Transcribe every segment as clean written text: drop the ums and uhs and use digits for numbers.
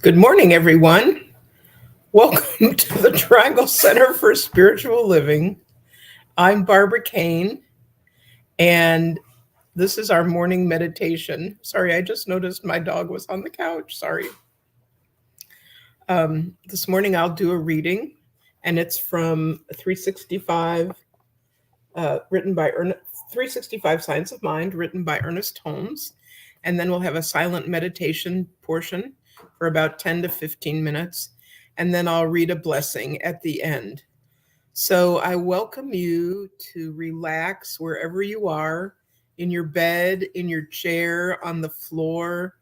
Good morning, everyone. Welcome to the Triangle Center for Spiritual Living. I'm Barbara Kane, and this is our morning meditation. Sorry, I just noticed my dog was on the couch. Sorry. This morning I'll do a reading, and it's from 365, written by 365 Science of Mind, written by Ernest Holmes. And then we'll have a silent meditation portion for about 10 to 15 minutes. And then I'll read a blessing at the end. So I welcome you to relax wherever you are, in your bed, in your chair, on the floor,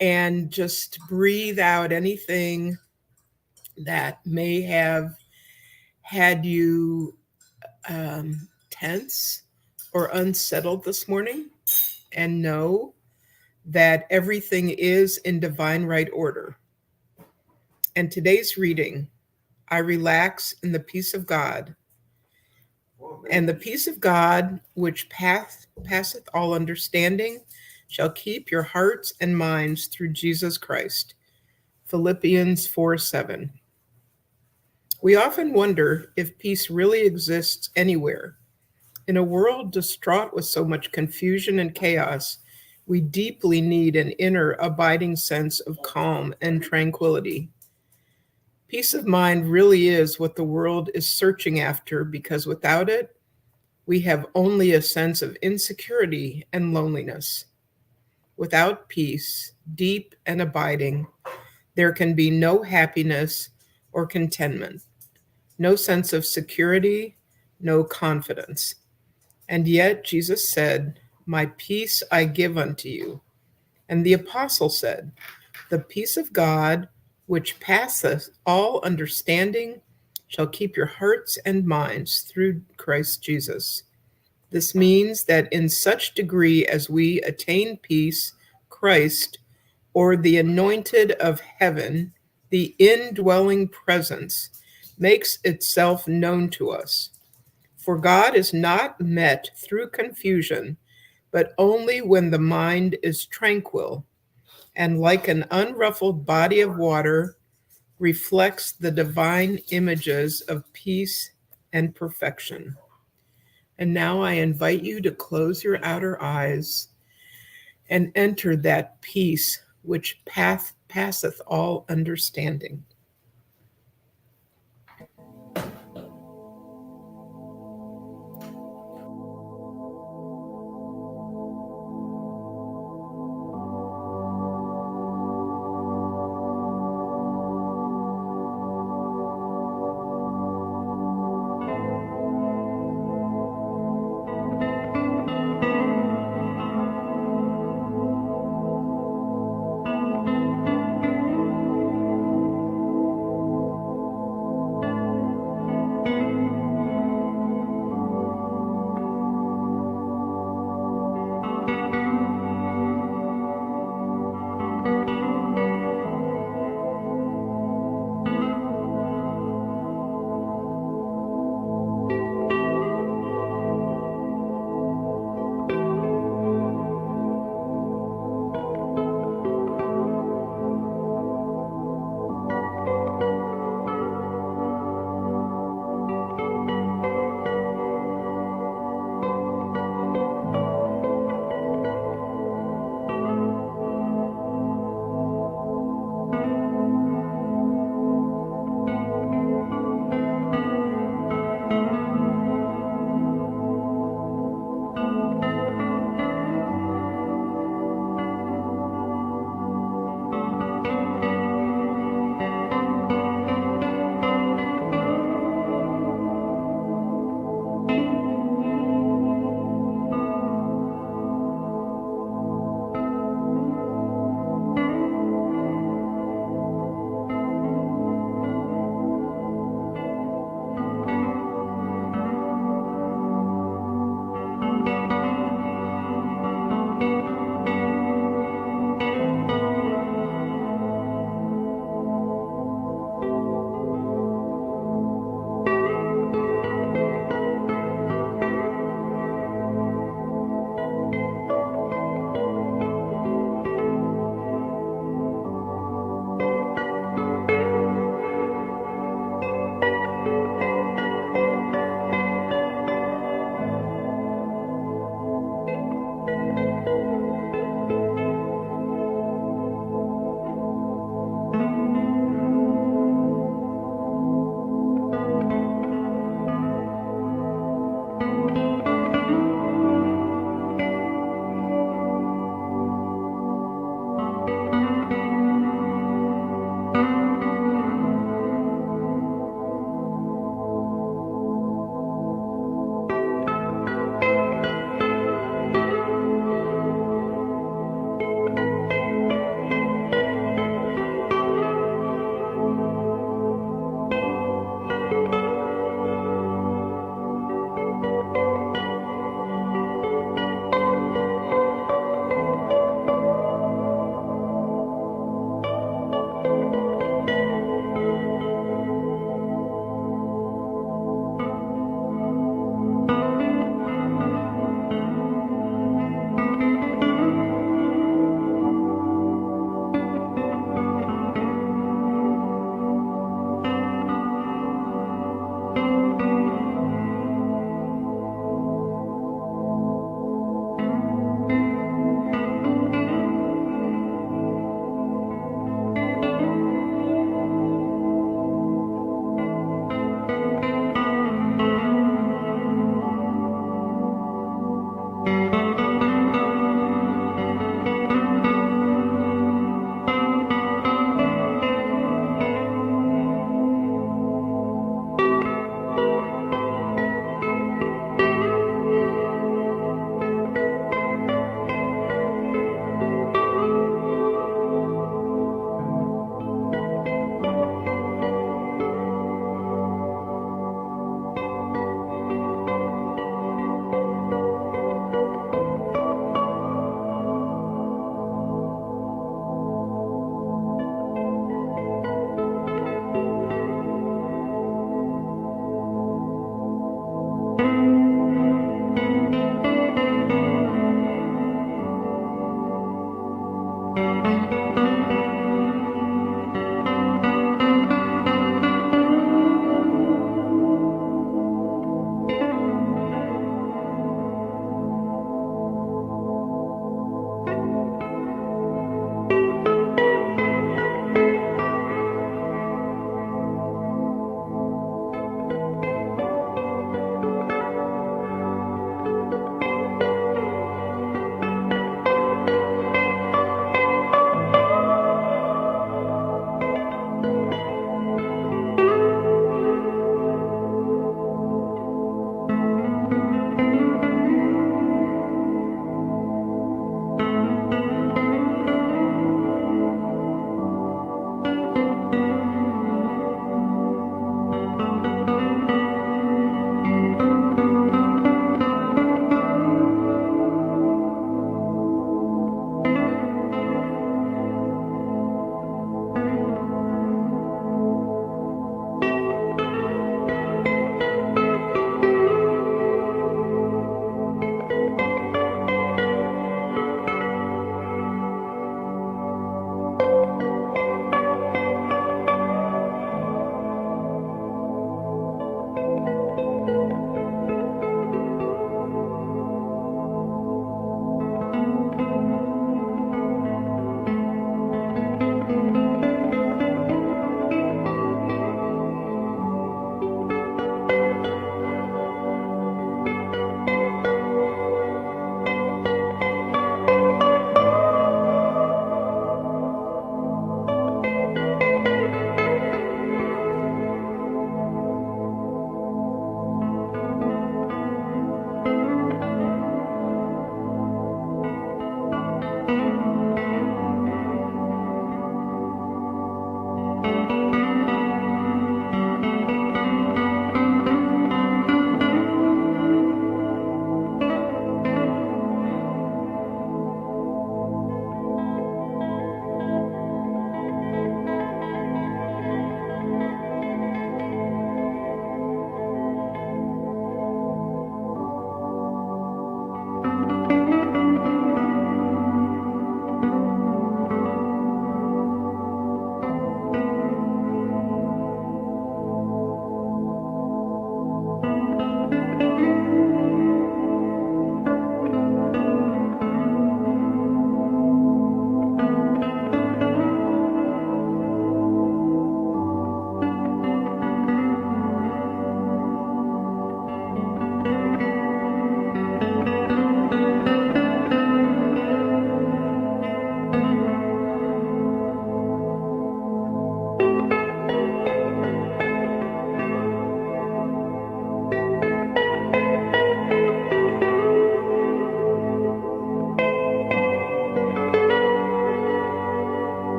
and just breathe out anything that may have had you tense or unsettled this morning, and know that everything is in divine right order. And today's reading, I relax in the peace of God. And the peace of God, which passeth all understanding, shall keep your hearts and minds through Jesus Christ. Philippians 4:7. We often wonder if peace really exists anywhere. In a world distraught with so much confusion and chaos, we deeply need an inner abiding sense of calm and tranquility. Peace of mind really is what the world is searching after, because without it, we have only a sense of insecurity and loneliness. Without peace, deep and abiding, there can be no happiness or contentment, no sense of security, no confidence. And yet Jesus said, "My peace I give unto you." And the apostle said, "The peace of God, which passeth all understanding, shall keep your hearts and minds through Christ Jesus." This means that in such degree as we attain peace, Christ, or the anointed of heaven, the indwelling presence, makes itself known to us. For God is not met through confusion, but only when the mind is tranquil, and like an unruffled body of water, reflects the divine images of peace and perfection. And now I invite you to close your outer eyes and enter that peace which passeth all understanding.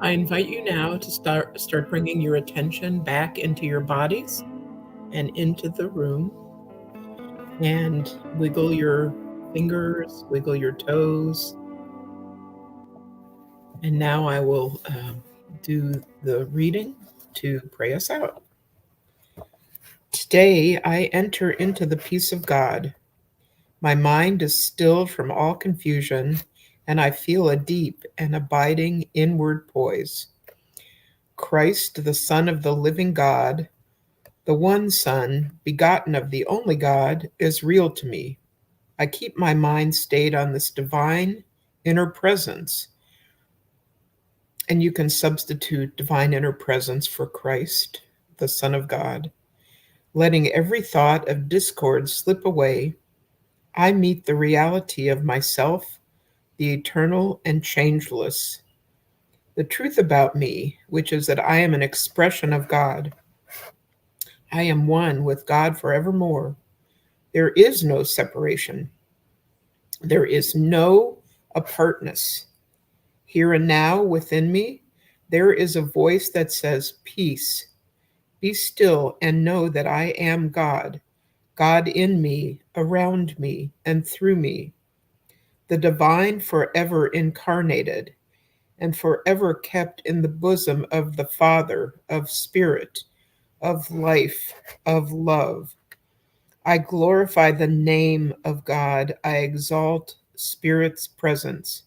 I invite you now to start bringing your attention back into your bodies and into the room, and wiggle your fingers, wiggle your toes. And now I will do the reading to pray us out. Today I enter into the peace of God. My mind is stilled from all confusion, and I feel a deep and abiding inward poise. Christ, the Son of the living God, the one Son, begotten of the only God, is real to me. I keep my mind stayed on this divine inner presence, and you can substitute divine inner presence for Christ, the Son of God. Letting every thought of discord slip away, I meet the reality of myself, the eternal and changeless. The truth about me, which is that I am an expression of God. I am one with God forevermore. There is no separation. There is no apartness. Here and now within me, there is a voice that says, "Peace, be still and know that I am God, God in me, around me, and through me, the divine forever incarnated and forever kept in the bosom of the Father, of Spirit, of life, of love. I glorify the name of God. I exalt Spirit's presence.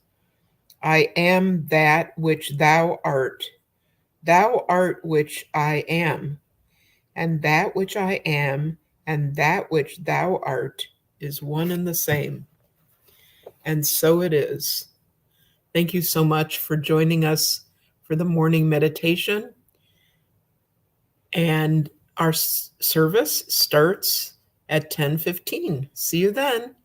I am that which thou art. Thou art which I am, and that which I am, and that which thou art is one and the same. And so it is. Thank you so much for joining us for the morning meditation. And our service starts at 10:15. See you then.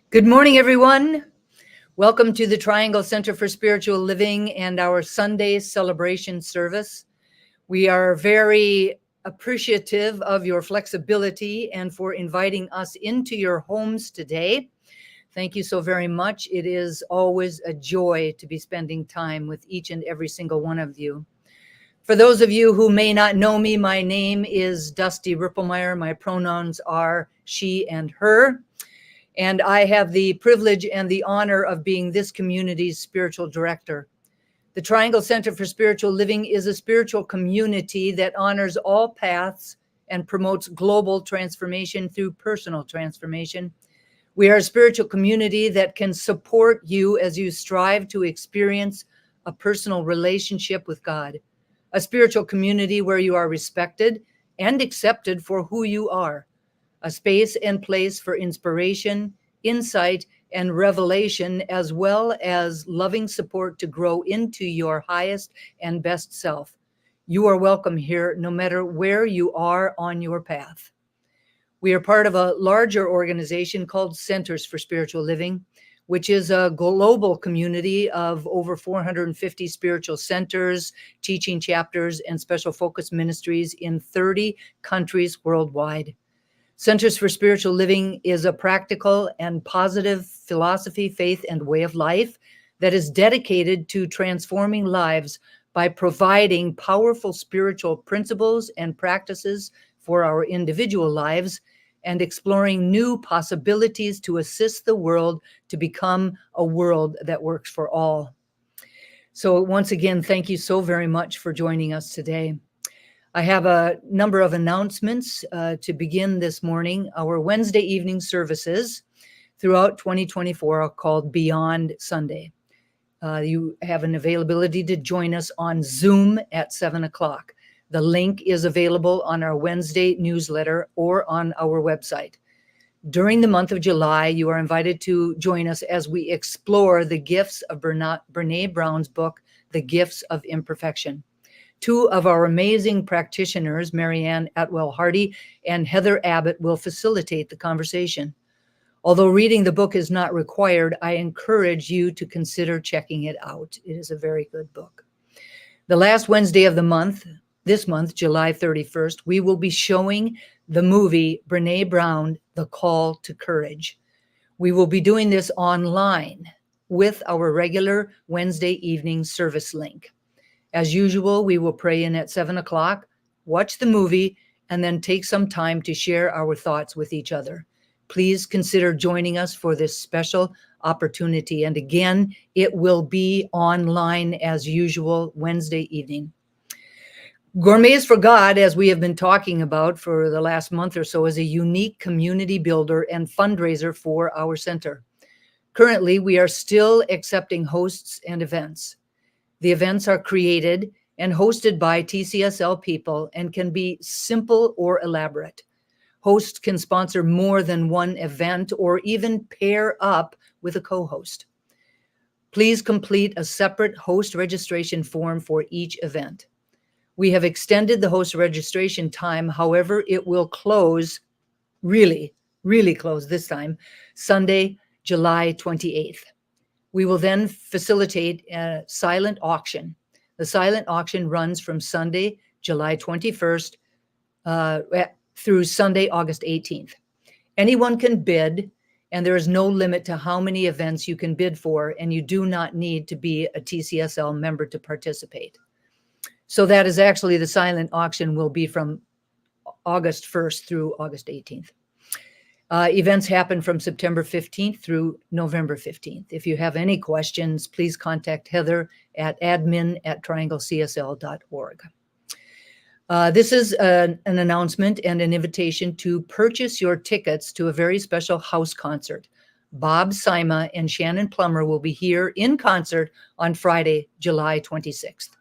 Good morning, everyone. Welcome to the Triangle Center for Spiritual Living and our Sunday celebration service. We are very appreciative of your flexibility and for inviting us into your homes today. Thank you so very much. It is always a joy to be spending time with each and every single one of you. For those of you who may not know me, my name is Dusty Ripplemeyer. My pronouns are she and her. And I have the privilege and the honor of being this community's spiritual director. The Triangle Center for Spiritual Living is a spiritual community that honors all paths and promotes global transformation through personal transformation. We are a spiritual community that can support you as you strive to experience a personal relationship with God, a spiritual community where you are respected and accepted for who you are, a space and place for inspiration, insight, and revelation, as well as loving support to grow into your highest and best self. You are welcome here, no matter where you are on your path. We are part of a larger organization called Centers for Spiritual Living, which is a global community of over 450 spiritual centers, teaching chapters, and special focus ministries in 30 countries worldwide. Centers for Spiritual Living is a practical and positive philosophy, faith, and way of life that is dedicated to transforming lives by providing powerful spiritual principles and practices for our individual lives and exploring new possibilities to assist the world to become a world that works for all. So once again, thank you so very much for joining us today. I have a number of announcements to begin this morning. Our Wednesday evening services throughout 2024 are called Beyond Sunday. You have an availability to join us on Zoom at 7 o'clock. The link is available on our Wednesday newsletter or on our website. During the month of July, you are invited to join us as we explore the gifts of Brené Brown's book, The Gifts of Imperfection. Two of our amazing practitioners, Marianne Atwell-Hardy and Heather Abbott, will facilitate the conversation. Although reading the book is not required, I encourage you to consider checking it out. It is a very good book. The last Wednesday of the month, this month, July 31st, we will be showing the movie Brené Brown, The Call to Courage. We will be doing this online with our regular Wednesday evening service link. As usual, we will pray in at 7 o'clock, watch the movie, and then take some time to share our thoughts with each other. Please consider joining us for this special opportunity. And again, it will be online as usual Wednesday evening. Gourmets for God, as we have been talking about for the last month or so, is a unique community builder and fundraiser for our center. Currently, we are still accepting hosts and events. The events are created and hosted by TCSL people and can be simple or elaborate. Hosts can sponsor more than one event or even pair up with a co-host. Please complete a separate host registration form for each event. We have extended the host registration time. However, it will close, really close this time, Sunday, July 28th. We will then facilitate a silent auction. The silent auction runs from Sunday, July 21st through Sunday, August 18th. Anyone can bid, and there is no limit to how many events you can bid for, and you do not need to be a TCSL member to participate. So that is actually the silent auction will be from August 1st through August 18th. Events happen from September 15th through November 15th. If you have any questions, please contact Heather at admin@trianglecsl.org. This is an announcement and an invitation to purchase your tickets to a very special house concert. Bob Sima and Shannon Plummer will be here in concert on Friday, July 26th.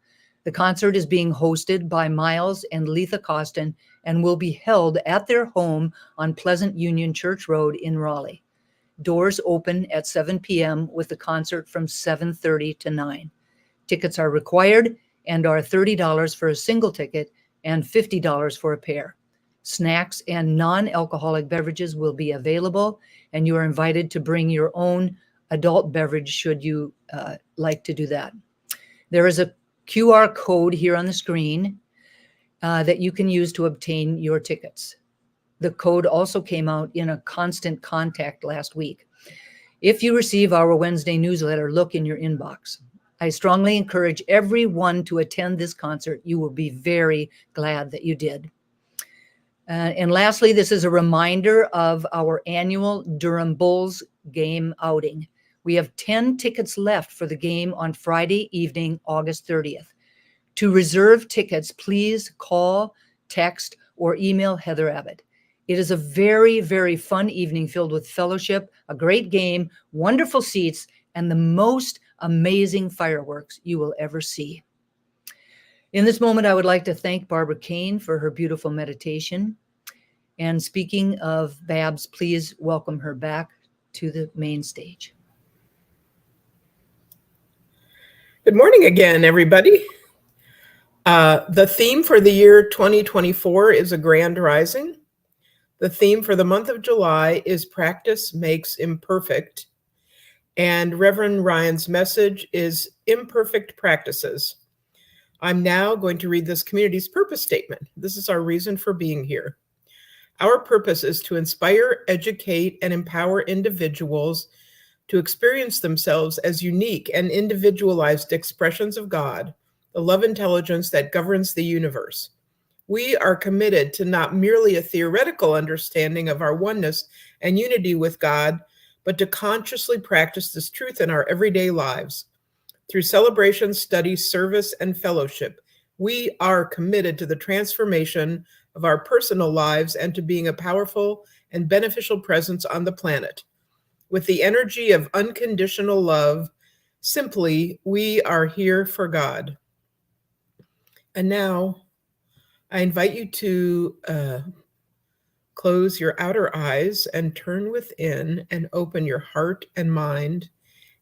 The concert is being hosted by Miles and Letha Costin and will be held at their home on Pleasant Union Church Road in Raleigh. Doors open at 7 p.m. with the concert from 7:30 to 9. Tickets are required and are $30 for a single ticket and $50 for a pair. Snacks and non-alcoholic beverages will be available, and you are invited to bring your own adult beverage should you like to do that. There is a QR code here on the screen that you can use to obtain your tickets. The code also came out in a constant contact last week. If you receive our Wednesday newsletter, look in your inbox. I strongly encourage everyone to attend this concert. You will be very glad that you did. And lastly, this is a reminder of our annual Durham Bulls game outing. We have 10 tickets left for the game on Friday evening, August 30th. To reserve tickets, please call, text, or email Heather Abbott. It is a very, very fun evening filled with fellowship, a great game, wonderful seats, and the most amazing fireworks you will ever see. In this moment, I would like to thank Barbara Kane for her beautiful meditation. And speaking of Babs, please welcome her back to the main stage. Good morning again, everybody. The theme for the year 2024 is a grand rising. The theme for the month of July is Practice Makes Imperfect. And Reverend Ryan's message is Imperfect Practices. I'm now going to read this community's purpose statement. This is our reason for being here. Our purpose is to inspire, educate, and empower individuals to experience themselves as unique and individualized expressions of God, the love intelligence that governs the universe. We are committed to not merely a theoretical understanding of our oneness and unity with God, but to consciously practice this truth in our everyday lives. Through celebration, study, service, and fellowship, we are committed to the transformation of our personal lives and to being a powerful and beneficial presence on the planet. With the energy of unconditional love, simply, we are here for God. And now, I invite you to close your outer eyes and turn within and open your heart and mind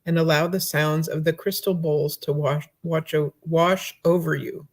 and allow the sounds of the crystal bowls to wash over you.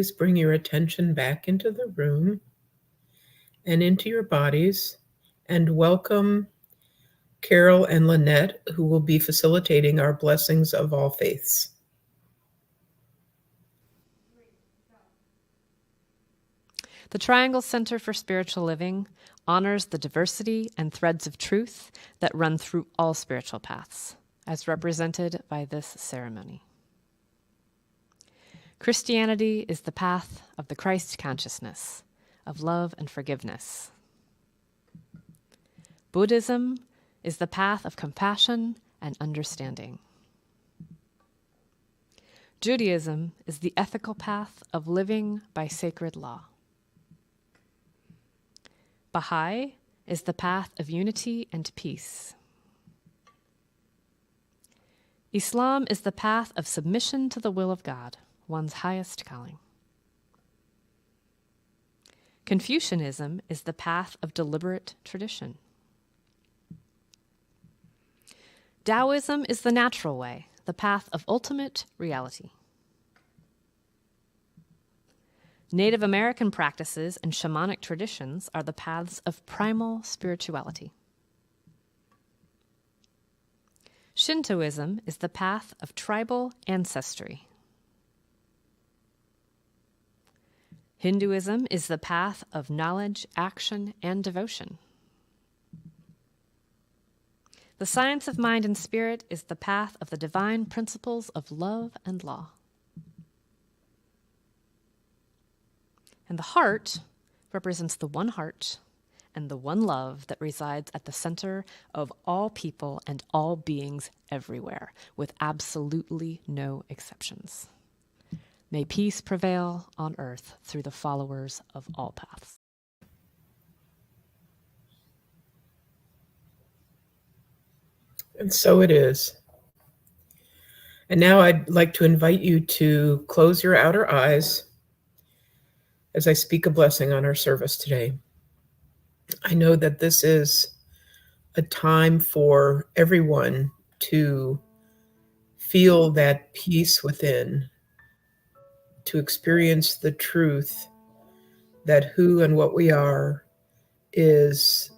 please bring your attention back into the room and into your bodies, and welcome Carol and Lynette, who will be facilitating our blessings of all faiths. The Triangle Center for Spiritual Living honors the diversity and threads of truth that run through all spiritual paths, as represented by this ceremony. Christianity is the path of the Christ consciousness, of love and forgiveness. Buddhism is the path of compassion and understanding. Judaism is the ethical path of living by sacred law. Baha'i is the path of unity and peace. Islam is the path of submission to the will of God, one's highest calling. Confucianism is the path of deliberate tradition. Taoism is the natural way, the path of ultimate reality. Native American practices and shamanic traditions are the paths of primal spirituality. Shintoism is the path of tribal ancestry. Hinduism is the path of knowledge, action, and devotion. The science of mind and spirit is the path of the divine principles of love and law. And the heart represents the one heart and the one love that resides at the center of all people and all beings everywhere, with absolutely no exceptions. May peace prevail on earth through the followers of all paths. And so it is. And now I'd like to invite you to close your outer eyes as I speak a blessing on our service today. I know that this is a time for everyone to feel that peace within, to experience the truth that who and what we are is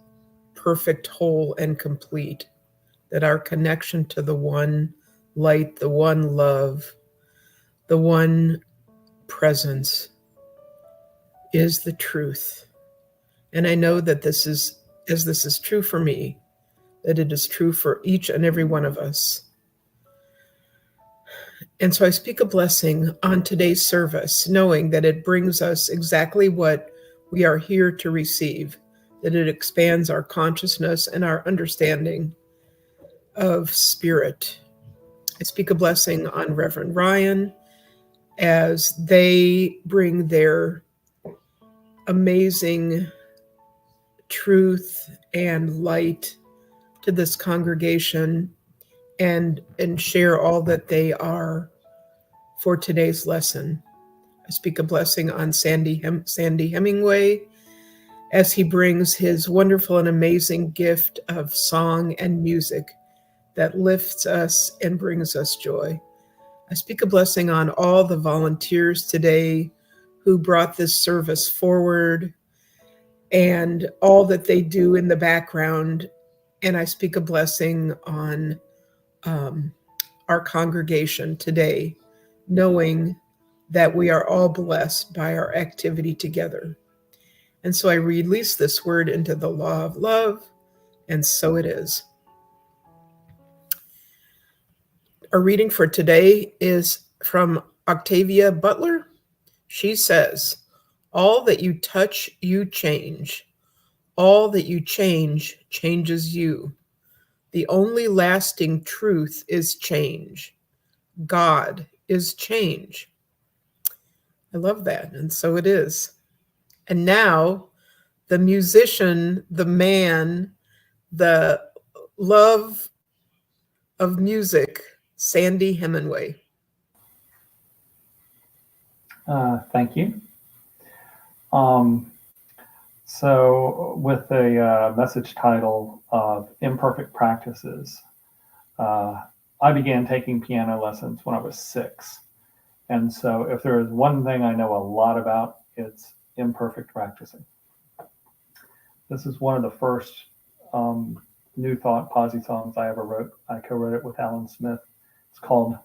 perfect, whole, and complete, that our connection to the one light, the one love, the one presence is the truth. And I know that this is true for me, that it is true for each and every one of us. And so I speak a blessing on today's service, knowing that it brings us exactly what we are here to receive, that it expands our consciousness and our understanding of spirit. I speak a blessing on Reverend Ryan as they bring their amazing truth and light to this congregation and share all that they are for today's lesson. I speak a blessing on Sandy Hemingway as he brings his wonderful and amazing gift of song and music that lifts us and brings us joy. I speak a blessing on all the volunteers today who brought this service forward and all that they do in the background. And I speak a blessing on our congregation today, knowing that we are all blessed by our activity together. And so I release this word into the law of love, and so it is. Our reading for today is from Octavia Butler. She says, "All that you touch, you change. All that you change changes you. The only lasting truth is change. God is change." I love that, and so it is. And now, the musician, the man, the love of music, Sandy Hemingway. Thank you. So with a message title of Imperfect Practices, I began taking piano lessons when I was 6. And so if there is one thing I know a lot about, it's imperfect practicing. This is one of the first New Thought posse songs I ever wrote. I co-wrote it with Alan Smith. It's called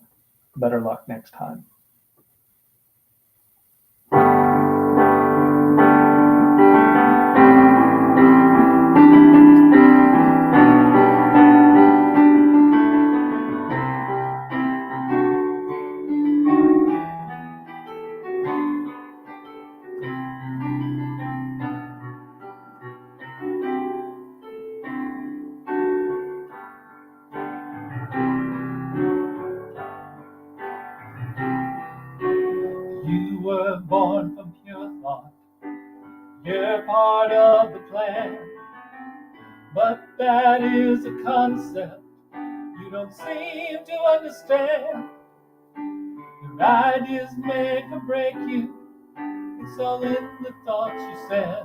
Better Luck Next Time. You were born from pure thought. You're part of the plan. But that is a concept you don't seem to understand. Your ideas make or break you. It's all in the thoughts you said.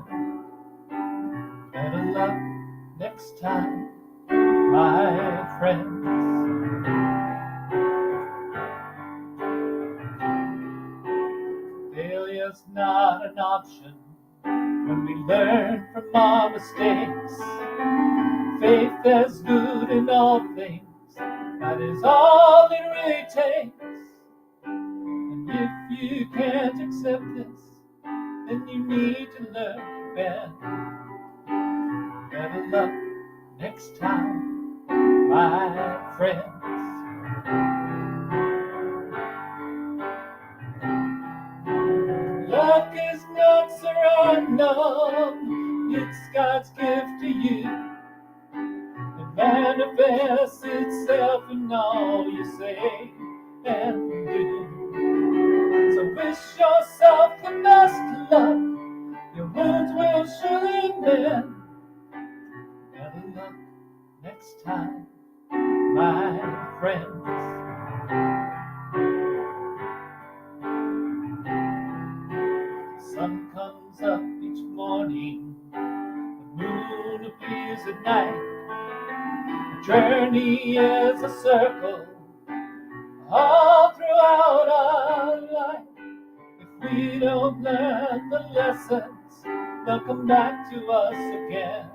Better luck next time, my friends. Failure's not an option when we learn from our mistakes. Faith is good in all things, that is all it really takes. And if you can't accept this, then you need to learn to bend. Better luck next time, my friends. Luck is not so random, it's God's gift to you. It manifests itself in all you say and do. So wish yourself the best luck, your wounds will surely mend. Better luck next time, my friends. Sun comes up each morning, the moon appears at night. The journey is a circle all throughout our life. If we don't learn the lessons, they'll come back to us again.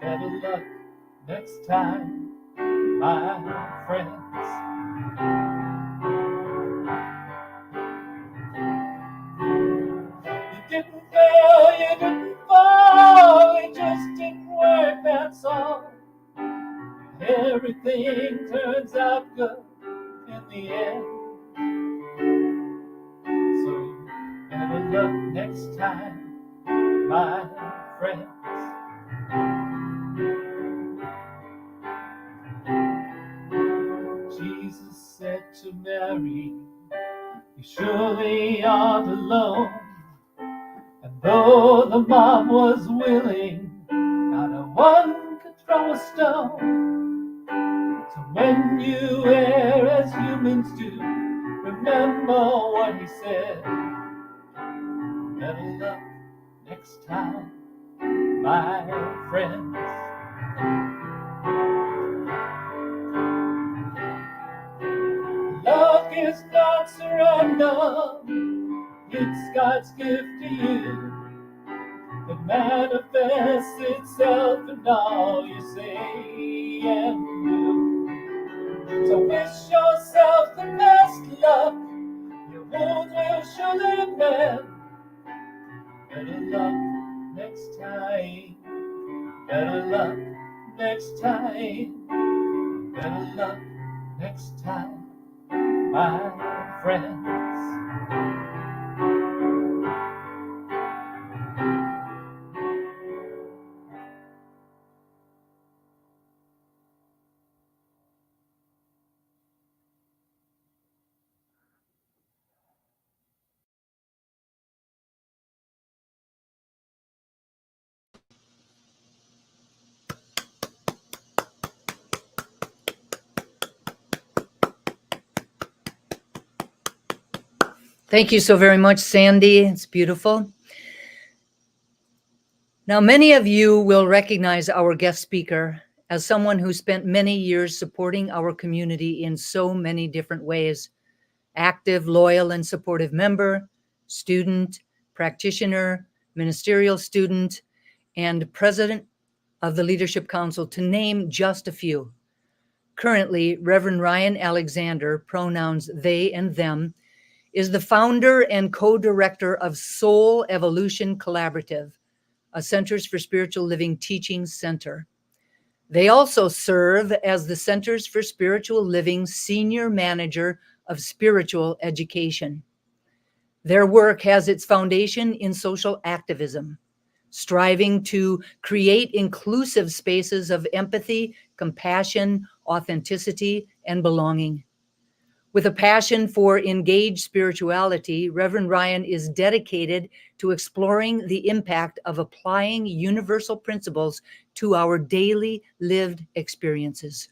Better luck next time, my friends. You didn't fail, you didn't fall, it just didn't work, that's all. Everything turns out good in the end. So better luck next time, my friends. Jesus said to Mary, you surely aren't alone. And though the mob was willing, not a one could throw a stone. So when you err as humans do, remember what he said. Better luck next time, my friends. Luck is not so random, it's God's gift to you. It manifests itself in all you say and do. So wish yourself the best luck, your wounds will surely mend. Better luck next time, better luck next time, better luck next time, my friends. Thank you so very much, Sandy. It's beautiful. Now, many of you will recognize our guest speaker as someone who spent many years supporting our community in so many different ways. active, loyal, and supportive member, student, practitioner, ministerial student, and president of the Leadership Council, to name just a few. Currently, Reverend Ryan Alexander, pronouns they and them, is the founder and co-director of Soul Evolution Collaborative, a Centers for Spiritual Living teaching center. They also serve as the Centers for Spiritual Living Senior Manager of Spiritual Education. Their work has its foundation in social activism, striving to create inclusive spaces of empathy, compassion, authenticity, and belonging. With a passion for engaged spirituality, Reverend Ryan is dedicated to exploring the impact of applying universal principles to our daily lived experiences.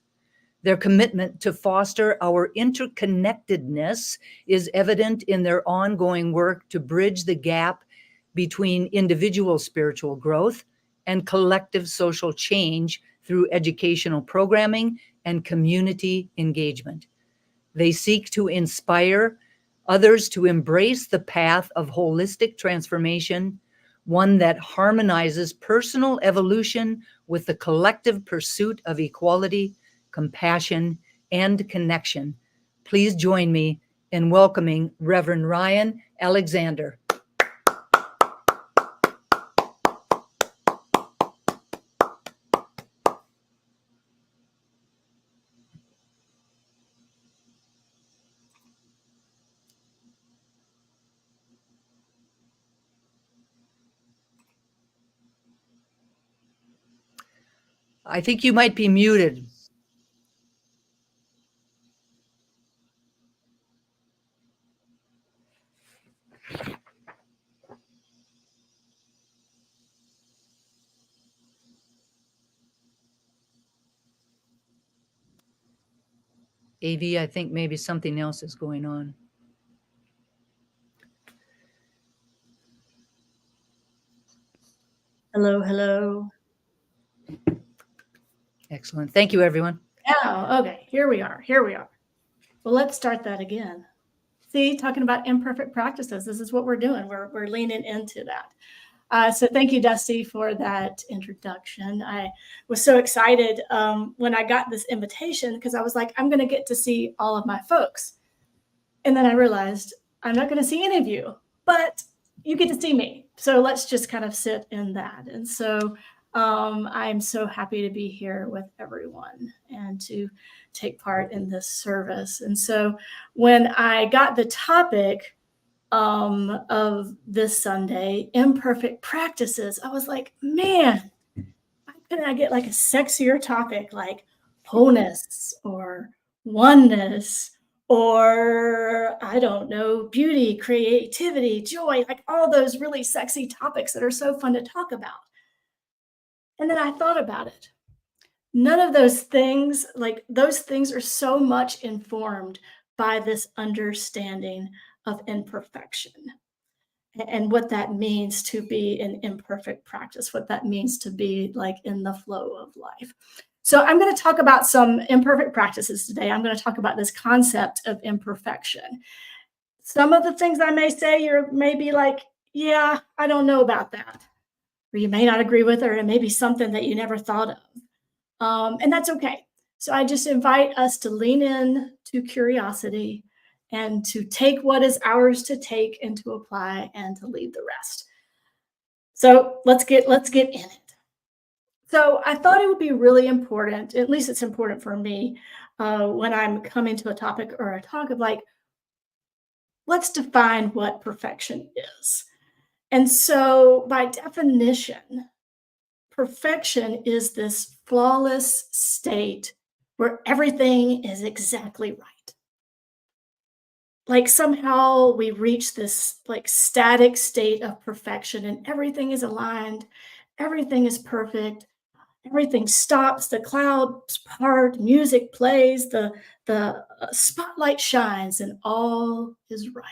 Their commitment to foster our interconnectedness is evident in their ongoing work to bridge the gap between individual spiritual growth and collective social change through educational programming and community engagement. They seek to inspire others to embrace the path of holistic transformation, one that harmonizes personal evolution with the collective pursuit of equality, compassion, and connection. Please join me in welcoming Reverend Ryan Alexander. I think you might be muted. AV, I think maybe something else is going on. Hello, hello. Excellent. Thank you, everyone. Oh, okay. Here we are. Well, let's start that again. See, talking about imperfect practices. This is what we're doing. We're leaning into that. So thank you, Dusty, for that introduction. I was so excited when I got this invitation because I was like, I'm going to get to see all of my folks. And then I realized I'm not going to see any of you, but you get to see me. So let's just kind of sit in that. And so I'm so happy to be here with everyone and to take part in this service. And so when I got the topic of this Sunday, imperfect practices, I was like, man, why couldn't I get like a sexier topic like wholeness or oneness or I don't know, beauty, creativity, joy, like all those really sexy topics that are so fun to talk about. And then I thought about it. None of those things, like those things are so much informed by this understanding of imperfection and what that means to be an imperfect practice, what that means to be like in the flow of life. So I'm going to talk about some imperfect practices today. I'm going to talk about this concept of imperfection. Some of the things I may say, you're maybe like, yeah, I don't know about that. Or you may not agree with, or it may be something that you never thought of. And that's okay. So I just invite us to lean in to curiosity and to take what is ours to take and to apply and to leave the rest. So let's get in it. So I thought it would be really important, at least it's important for me, when I'm coming to a topic or a talk of like, let's define what perfection is. And so by definition, perfection is this flawless state where everything is exactly right. Like somehow we reach this like static state of perfection and everything is aligned, everything is perfect, everything stops, the clouds part, music plays, the spotlight shines, and all is right.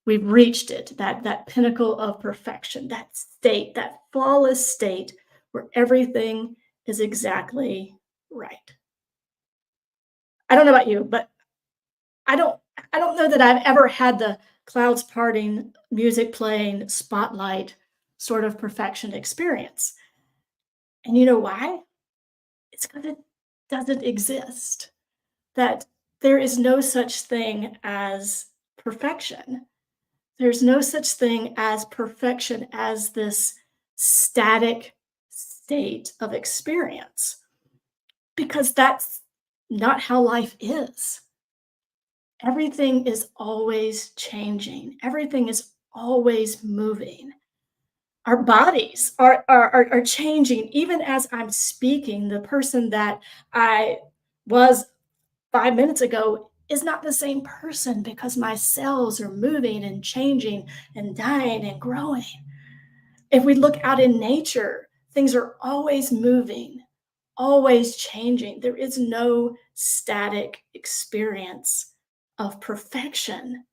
We've reached it, that pinnacle of perfection, that state, that flawless state where everything is exactly right. I don't know about you, but I don't I don't know that I've ever had the clouds parting, music playing, spotlight sort of perfection experience. And you know why? It's because it doesn't exist. That there is no such thing as perfection. There's no such thing as perfection as this static state of experience, because that's not how life is. Everything is always changing, everything is always moving. Our bodies are changing. Even as I'm speaking, the person that I was 5 minutes ago is not the same person because my cells are moving and changing and dying and growing. If we look out in nature, things are always moving, always changing. There is no static experience of perfection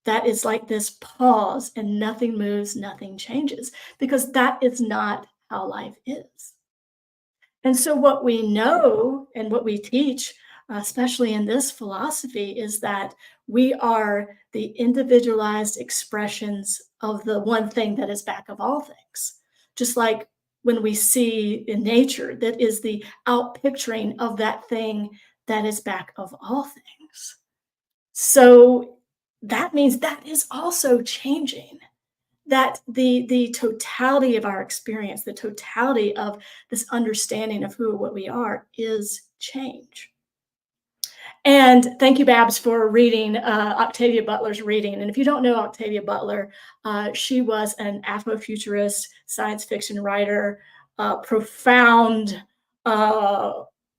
that is like this pause and nothing moves, nothing changes, because that is not how life is. And so, what we know and what we teach, especially in this philosophy, is that we are the individualized expressions of the one thing that is back of all things. Just like when we see in nature, that is the outpicturing of that thing that is back of all things. So, that means that is also changing, that the totality of our experience, the totality of this understanding of who or what we are is change. And thank you, Babs, for reading Octavia Butler's reading. And if you don't know Octavia Butler, she was an Afrofuturist science fiction writer, profound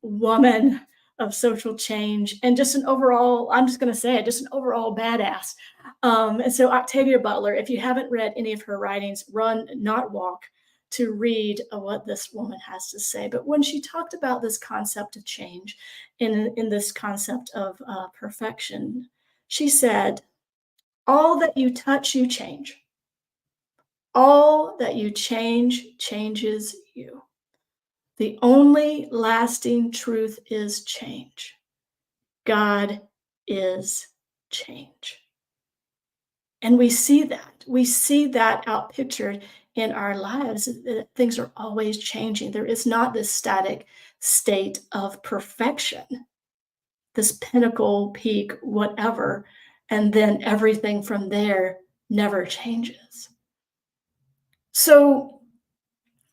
woman of social change, and just an overall, I'm just going to say it, just an overall badass. And so Octavia Butler, if you haven't read any of her writings, run, not walk, to read what this woman has to say. But when she talked about this concept of change, in this concept of perfection, she said, all that you touch, you change. All that you change changes you. The only lasting truth is change. God is change. And we see that. We see that outpictured in our lives. Things are always changing. There is not this static state of perfection, this pinnacle, peak, whatever, and then everything from there never changes. So,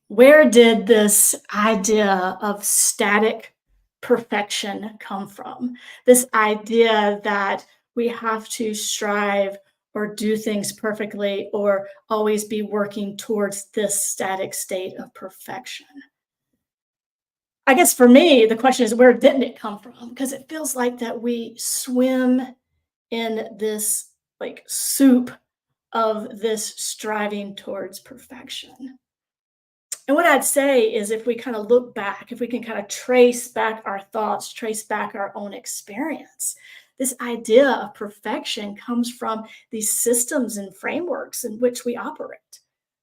where did this idea of static perfection come from? This idea that we have to strive or do things perfectly or always be working towards this static state of perfection. I guess for me, the question is, where didn't it come from? Because it feels like that we swim in this like soup of this striving towards perfection. And what I'd say is, if we kind of look back, if we can kind of trace back our thoughts, trace back our own experience, this idea of perfection comes from these systems and frameworks in which we operate,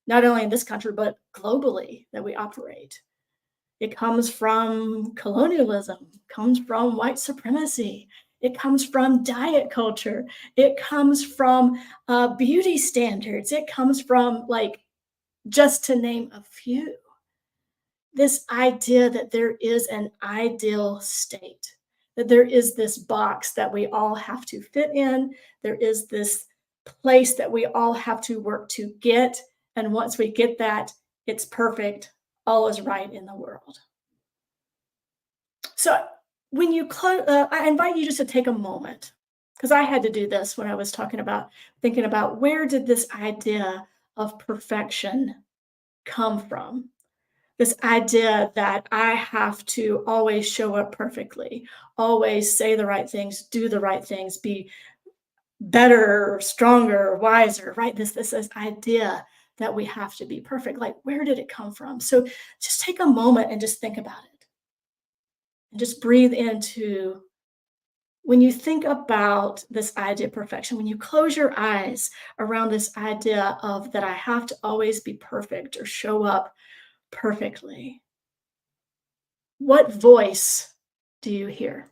not only in this country, but globally that we operate. It comes from colonialism, comes from white supremacy, it comes from diet culture, it comes from beauty standards, it comes from, like, just to name a few. This idea that there is an ideal state, that there is this box that we all have to fit in, there is this place that we all have to work to get, and once we get that, it's perfect, all is right in the world. So when you close, I invite you just to take a moment, because I had to do this when I was thinking about where did this idea of perfection come from? This idea that I have to always show up perfectly, always say the right things, do the right things, be better, stronger, wiser, right? This idea that we have to be perfect. Like, where did it come from? So just take a moment and just think about it. And just breathe into, when you think about this idea of perfection, when you close your eyes around this idea of that I have to always be perfect or show up perfectly, what voice do you hear?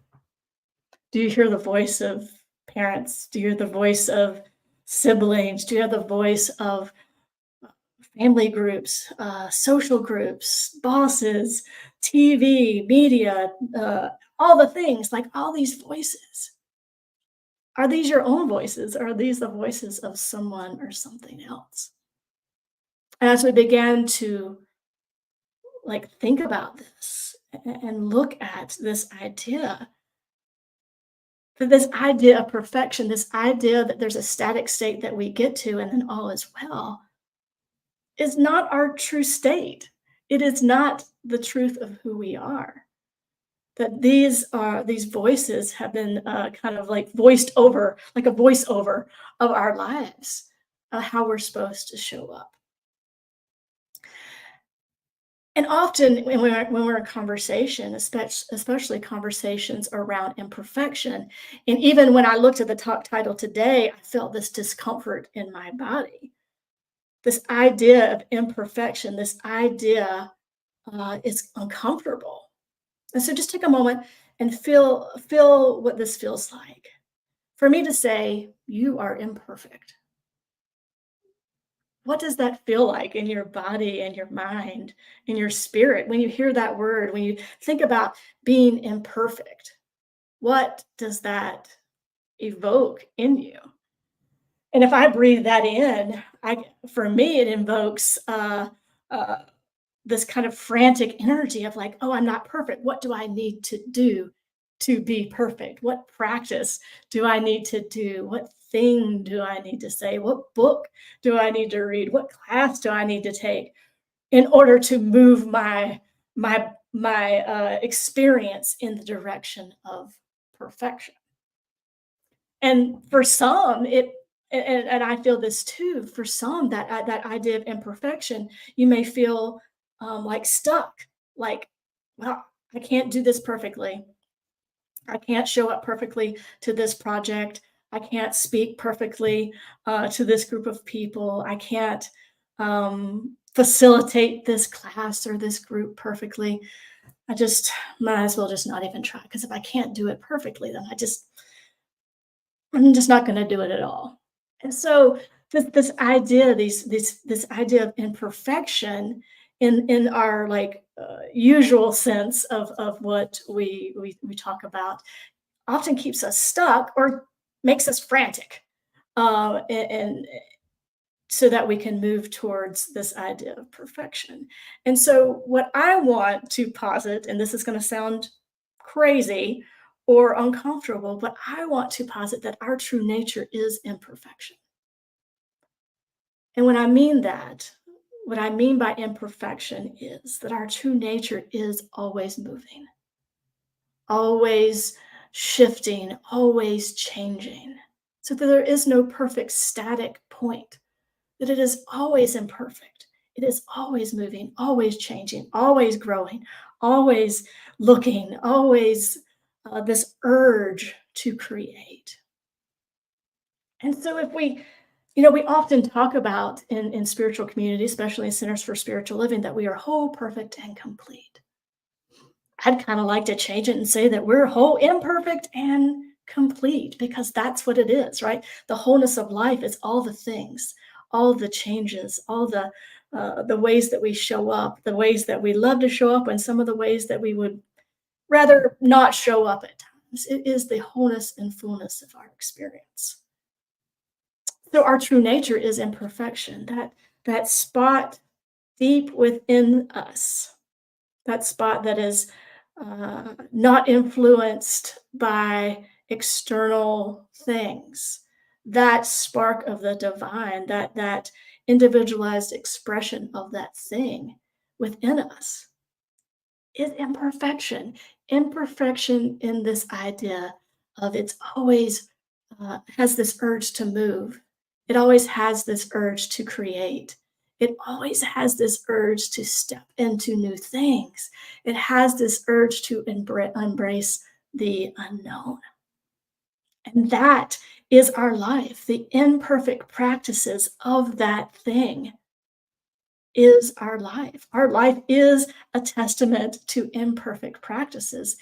Do you hear the voice of parents? Do you hear the voice of siblings? Do you hear the voice of family groups, social groups, bosses, TV, media, all the things, like all these voices? Are these your own voices? Or are these the voices of someone or something else? And as we began to like think about this and look at this idea, that this idea of perfection, this idea that there's a static state that we get to and then all is well, is not our true state. It is not the truth of who we are. That these voices have been kind of like voiced over, like a voiceover of our lives, how we're supposed to show up. And often when we're in conversation, especially conversations around imperfection, and even when I looked at the talk title today, I felt this discomfort in my body. This idea of imperfection, this idea is uncomfortable. And so just take a moment and feel what this feels like. For me to say, you are imperfect. What does that feel like in your body and your mind, in your spirit, when you hear that word, when you think about being imperfect? What does that evoke in you? And if I breathe that in, for me, it invokes uh, this kind of frantic energy of like, oh, I'm not perfect. What do I need to do to be perfect? What practice do I need to do? What thing do I need to say? What book do I need to read? What class do I need to take in order to move my experience in the direction of perfection? And for some, and I feel this too. For some, that idea of imperfection, you may feel like stuck, like, well, I can't do this perfectly. I can't show up perfectly to this project. I can't speak perfectly to this group of people. I can't facilitate this class or this group perfectly. I just might as well just not even try, because if I can't do it perfectly, then I'm just not going to do it at all. And so this idea, this idea of imperfection in our like usual sense of what we talk about often keeps us stuck or makes us frantic, and so that we can move towards this idea of perfection. And so what I want to posit, and this is going to sound crazy or uncomfortable, but I want to posit that our true nature is imperfection. And when I mean that, what I mean by imperfection is that our true nature is always moving, always shifting, always changing. So that there is no perfect static point, that it is always imperfect. It is always moving, always changing, always growing, always looking, always this urge to create. And so if we often talk about in spiritual community, especially in Centers for Spiritual Living, that we are whole, perfect, and complete. I'd kind of like to change it and say that we're whole, imperfect, and complete, because that's what it is, right? The wholeness of life is all the things, all the changes, all the ways that we show up, the ways that we love to show up, and some of the ways that we would rather not show up at times. It is the wholeness and fullness of our experience. So our true nature is imperfection, that spot deep within us, that spot that is not influenced by external things, that spark of the divine, that individualized expression of that thing within us is imperfection. Imperfection in this idea of it's always has this urge to move. It always has this urge to create. It always has this urge to step into new things. It has this urge to embrace the unknown. And that is our life. The imperfect practices of that thing is our life. Our life is a testament to imperfect practices.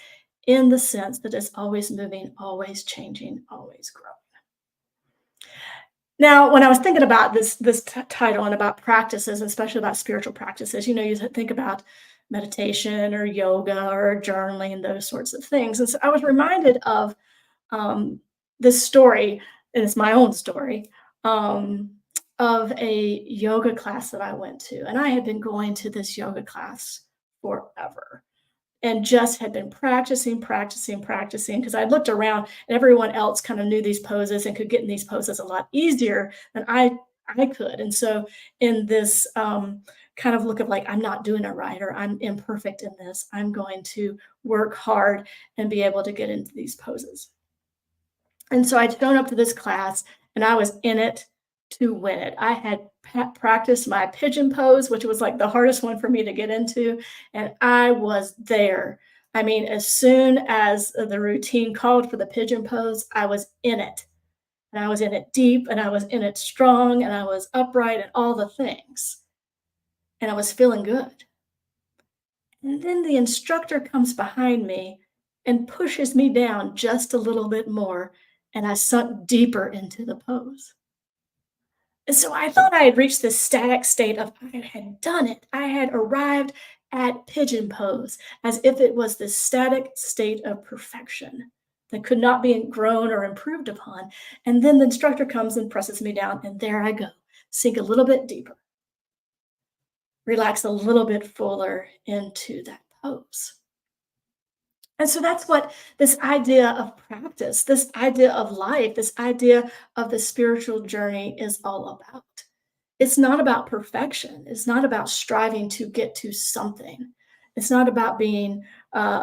in the sense that it's always moving, always changing, always growing. Now, when I was thinking about this title and about practices, especially about spiritual practices, you think about meditation or yoga or journaling and those sorts of things. And so I was reminded of this story, and it's my own story, um, of a yoga class that I went to. And I had been going to this yoga class forever and just had been practicing because I looked around and everyone else kind of knew these poses and could get in these poses a lot easier than I could. And so in this kind of look of like, I'm not doing it right, or I'm imperfect in this, I'm going to work hard and be able to get into these poses. And so I'd shown up to this class and I was in it to win it. I had practiced my pigeon pose, which was like the hardest one for me to get into, and I was there. I mean, as soon as the routine called for the pigeon pose, I was in it. And I was in it deep, and I was in it strong, and I was upright, and all the things. And I was feeling good. And then the instructor comes behind me and pushes me down just a little bit more, and I sunk deeper into the pose. And so I thought I had reached this static state of I had done it. I had arrived at pigeon pose as if it was this static state of perfection that could not be grown or improved upon. And then the instructor comes and presses me down, and there I go, sink a little bit deeper, relax a little bit fuller into that pose. And so that's what this idea of practice, this idea of life, this idea of the spiritual journey is all about. It's not about perfection. It's not about striving to get to something. It's not about being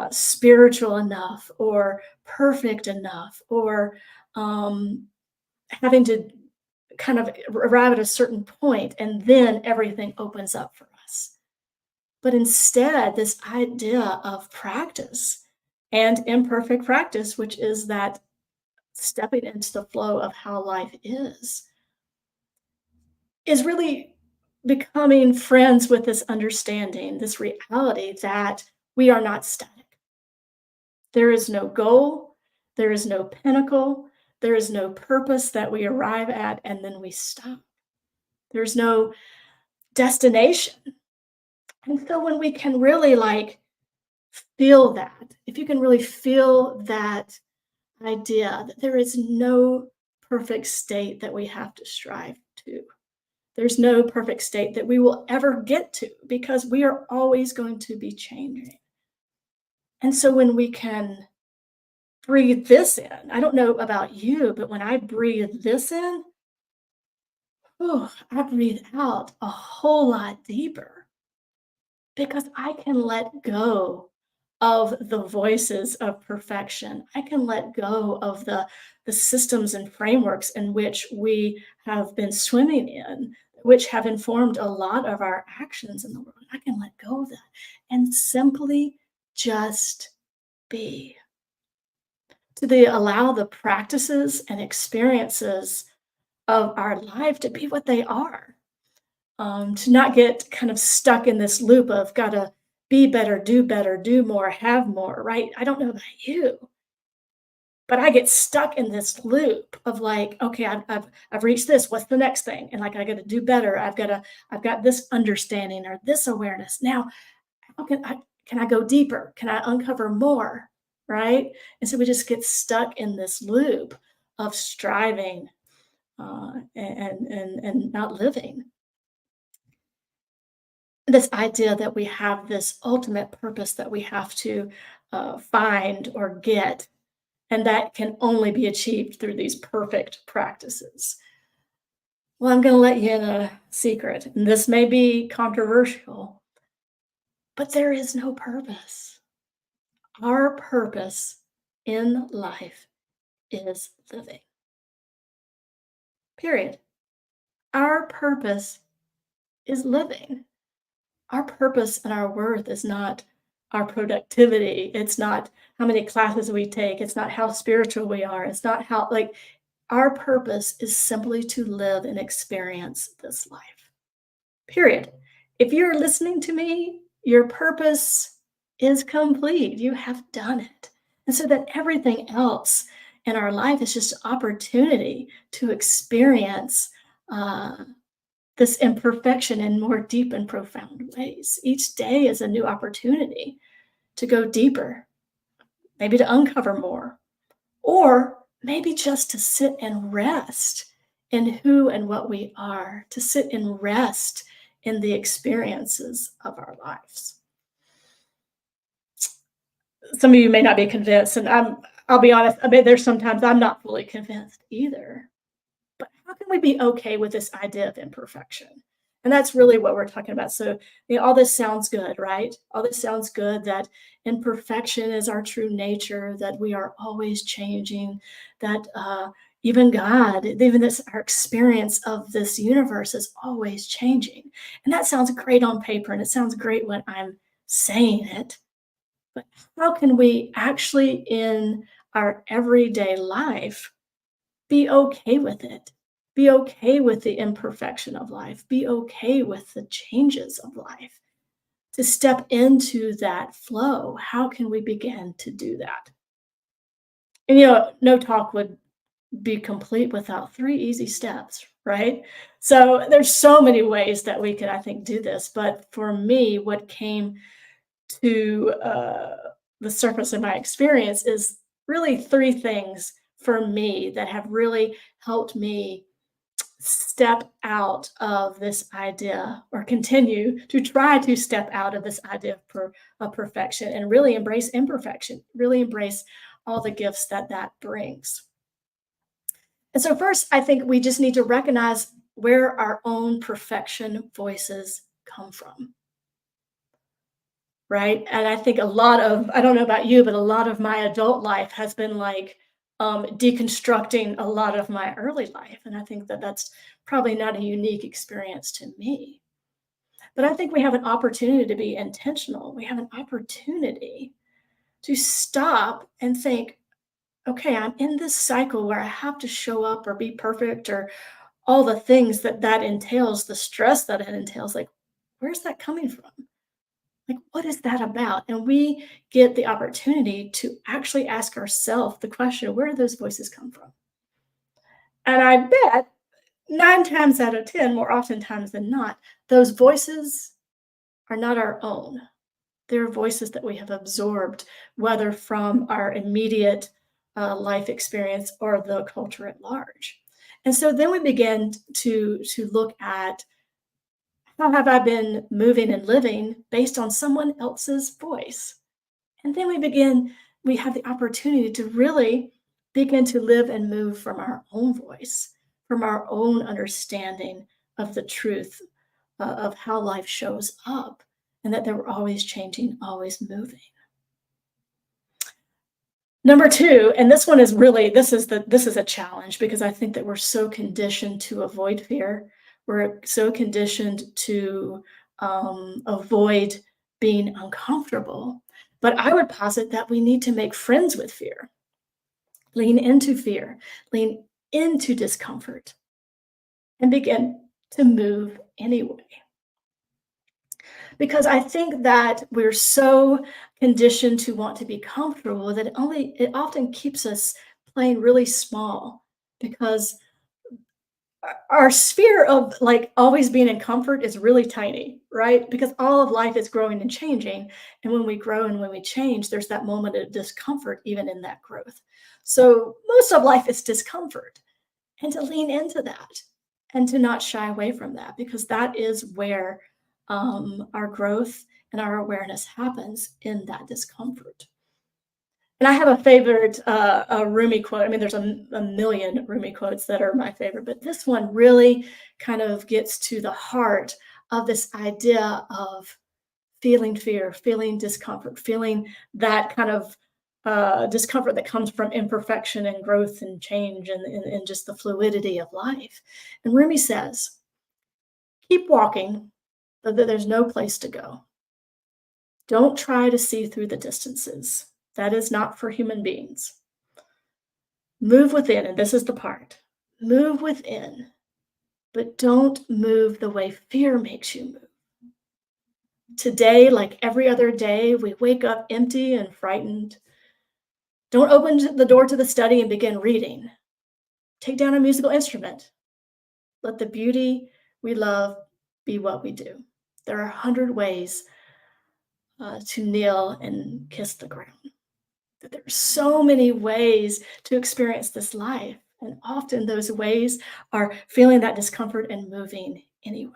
spiritual enough or perfect enough or having to kind of arrive at a certain point and then everything opens up for us. But instead, this idea of practice and imperfect practice, which is that stepping into the flow of how life is really becoming friends with this understanding, this reality that we are not static. There is no goal, there is no pinnacle, there is no purpose that we arrive at and then we stop. There's no destination. And so when we can really feel that, if you can really feel that idea that there is no perfect state that we have to strive to. There's no perfect state that we will ever get to because we are always going to be changing. And so when we can breathe this in, I don't know about you, but when I breathe this in, I breathe out a whole lot deeper because I can let go of the voices of perfection. I can let go of the systems and frameworks in which we have been swimming in, which have informed a lot of our actions in the world. I can let go of that and simply just be. Allow the practices and experiences of our life to be what they are. To not get kind of stuck in this loop of gotta be better, do more, have more, right? I don't know about you, but I get stuck in this loop of okay, I've reached this. What's the next thing? And I got to do better. I've got this understanding or this awareness. Now, how can I go deeper? Can I uncover more? Right? And so we just get stuck in this loop of striving and not living. This idea that we have this ultimate purpose that we have to find or get, and that can only be achieved through these perfect practices. Well, I'm going to let you in a secret, and this may be controversial, but there is no purpose. Our purpose in life is living. Period. Our purpose is living. Our purpose and our worth is not our productivity. It's not how many classes we take. It's not how spiritual we are. It's not how, our purpose is simply to live and experience this life. Period. If you're listening to me, your purpose is complete. You have done it. And so that everything else in our life is just an opportunity to experience this imperfection in more deep and profound ways. Each day is a new opportunity to go deeper, maybe to uncover more, or maybe just to sit and rest in who and what we are, to sit and rest in the experiences of our lives. Some of you may not be convinced, and I'll be honest, I mean, there's sometimes I'm not fully convinced either. But how can we be okay with this idea of imperfection? And that's really what we're talking about. So, all this sounds good, right? All this sounds good, that imperfection is our true nature, that we are always changing, that even God, even this, our experience of this universe is always changing. And that sounds great on paper, and it sounds great when I'm saying it. But how can we actually, in our everyday life, be okay with it? Be okay with the imperfection of life. Be okay with the changes of life. To step into that flow, how can we begin to do that? And no talk would be complete without 3 easy steps, right? So there's so many ways that we could, I think, do this. But for me, what came to the surface of my experience is really 3 things for me that have really helped me step out of this idea, or continue to try to step out of this idea of perfection, and really embrace imperfection, really embrace all the gifts that that brings. And so first, I think we just need to recognize where our own perfection voices come from. Right. And I think I don't know about you, but a lot of my adult life has been like deconstructing a lot of my early life. And I think that that's probably not a unique experience to me. But I think we have an opportunity to be intentional. We have an opportunity to stop and think, okay, I'm in this cycle where I have to show up or be perfect, or all the things that that entails, the stress that it entails. Like, where's that coming from? Like, what is that about? And we get the opportunity to actually ask ourselves the question, where do those voices come from? And I bet 9 times out of 10, more oftentimes than not, those voices are not our own. They're voices that we have absorbed, whether from our immediate life experience or the culture at large. And so then we begin to look at, how have I been moving and living based on someone else's voice? And then we have the opportunity to really begin to live and move from our own voice, from our own understanding of the truth of how life shows up, and that they're always changing, always moving. Number 2, and this one is really, this is a challenge, because I think that we're so conditioned to avoid fear. We're so conditioned to avoid being uncomfortable. But I would posit that we need to make friends with fear, lean into discomfort, and begin to move anyway. Because I think that we're so conditioned to want to be comfortable that it often keeps us playing really small, because our sphere of like always being in comfort is really tiny, right? Because all of life is growing and changing. And when we grow and when we change, there's that moment of discomfort, even in that growth. So most of life is discomfort, and to lean into that and to not shy away from that, because that is where our growth and our awareness happens, in that discomfort. And I have a favorite a Rumi quote. I mean, there's a million Rumi quotes that are my favorite, but this one really kind of gets to the heart of this idea of feeling fear, feeling discomfort, feeling that kind of discomfort that comes from imperfection and growth and change, and just the fluidity of life. And Rumi says, keep walking, though there's no place to go. Don't try to see through the distances. That is not for human beings. Move within, and this is the part. Move within, but don't move the way fear makes you move. Today, like every other day, we wake up empty and frightened. Don't open the door to the study and begin reading. Take down a musical instrument. Let the beauty we love be what we do. There are 100 ways to kneel and kiss the ground. There are so many ways to experience this life. And often those ways are feeling that discomfort and moving anyway.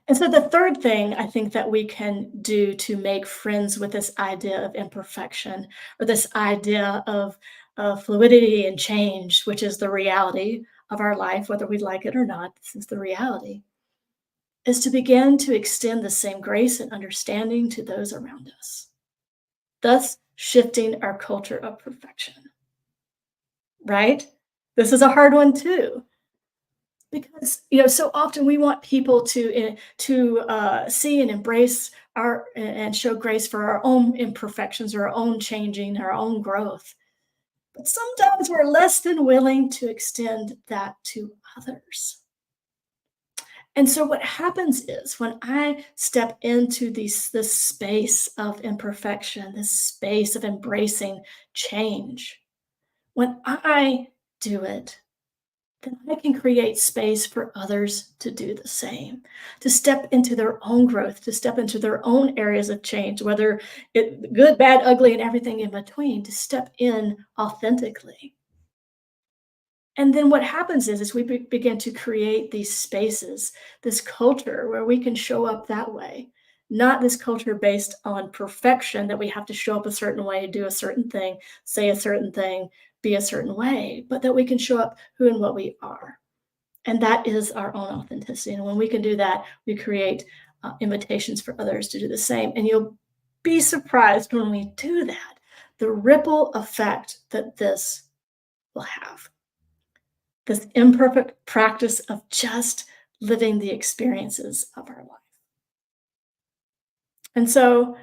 And so the third thing I think that we can do to make friends with this idea of imperfection, or this idea of fluidity and change, which is the reality of our life, whether we like it or not, this is the reality, is to begin to extend the same grace and understanding to those around us, thus shifting our culture of perfection. Right? This is a hard one too, because so often we want people to see and embrace our and show grace for our own imperfections, or our own changing, our own growth. But sometimes we're less than willing to extend that to others. And so what happens is, when I step into this space of imperfection, this space of embracing change, when I do it, then I can create space for others to do the same, to step into their own growth, to step into their own areas of change, whether it good, bad, ugly, and everything in between, to step in authentically. And then what happens is we begin to create these spaces, this culture where we can show up that way, not this culture based on perfection, that we have to show up a certain way, do a certain thing, say a certain thing, be a certain way, but that we can show up who and what we are. And that is our own authenticity. And when we can do that, we create invitations for others to do the same. And you'll be surprised when we do that, the ripple effect that this will have. This imperfect practice of just living the experiences of our life. And so,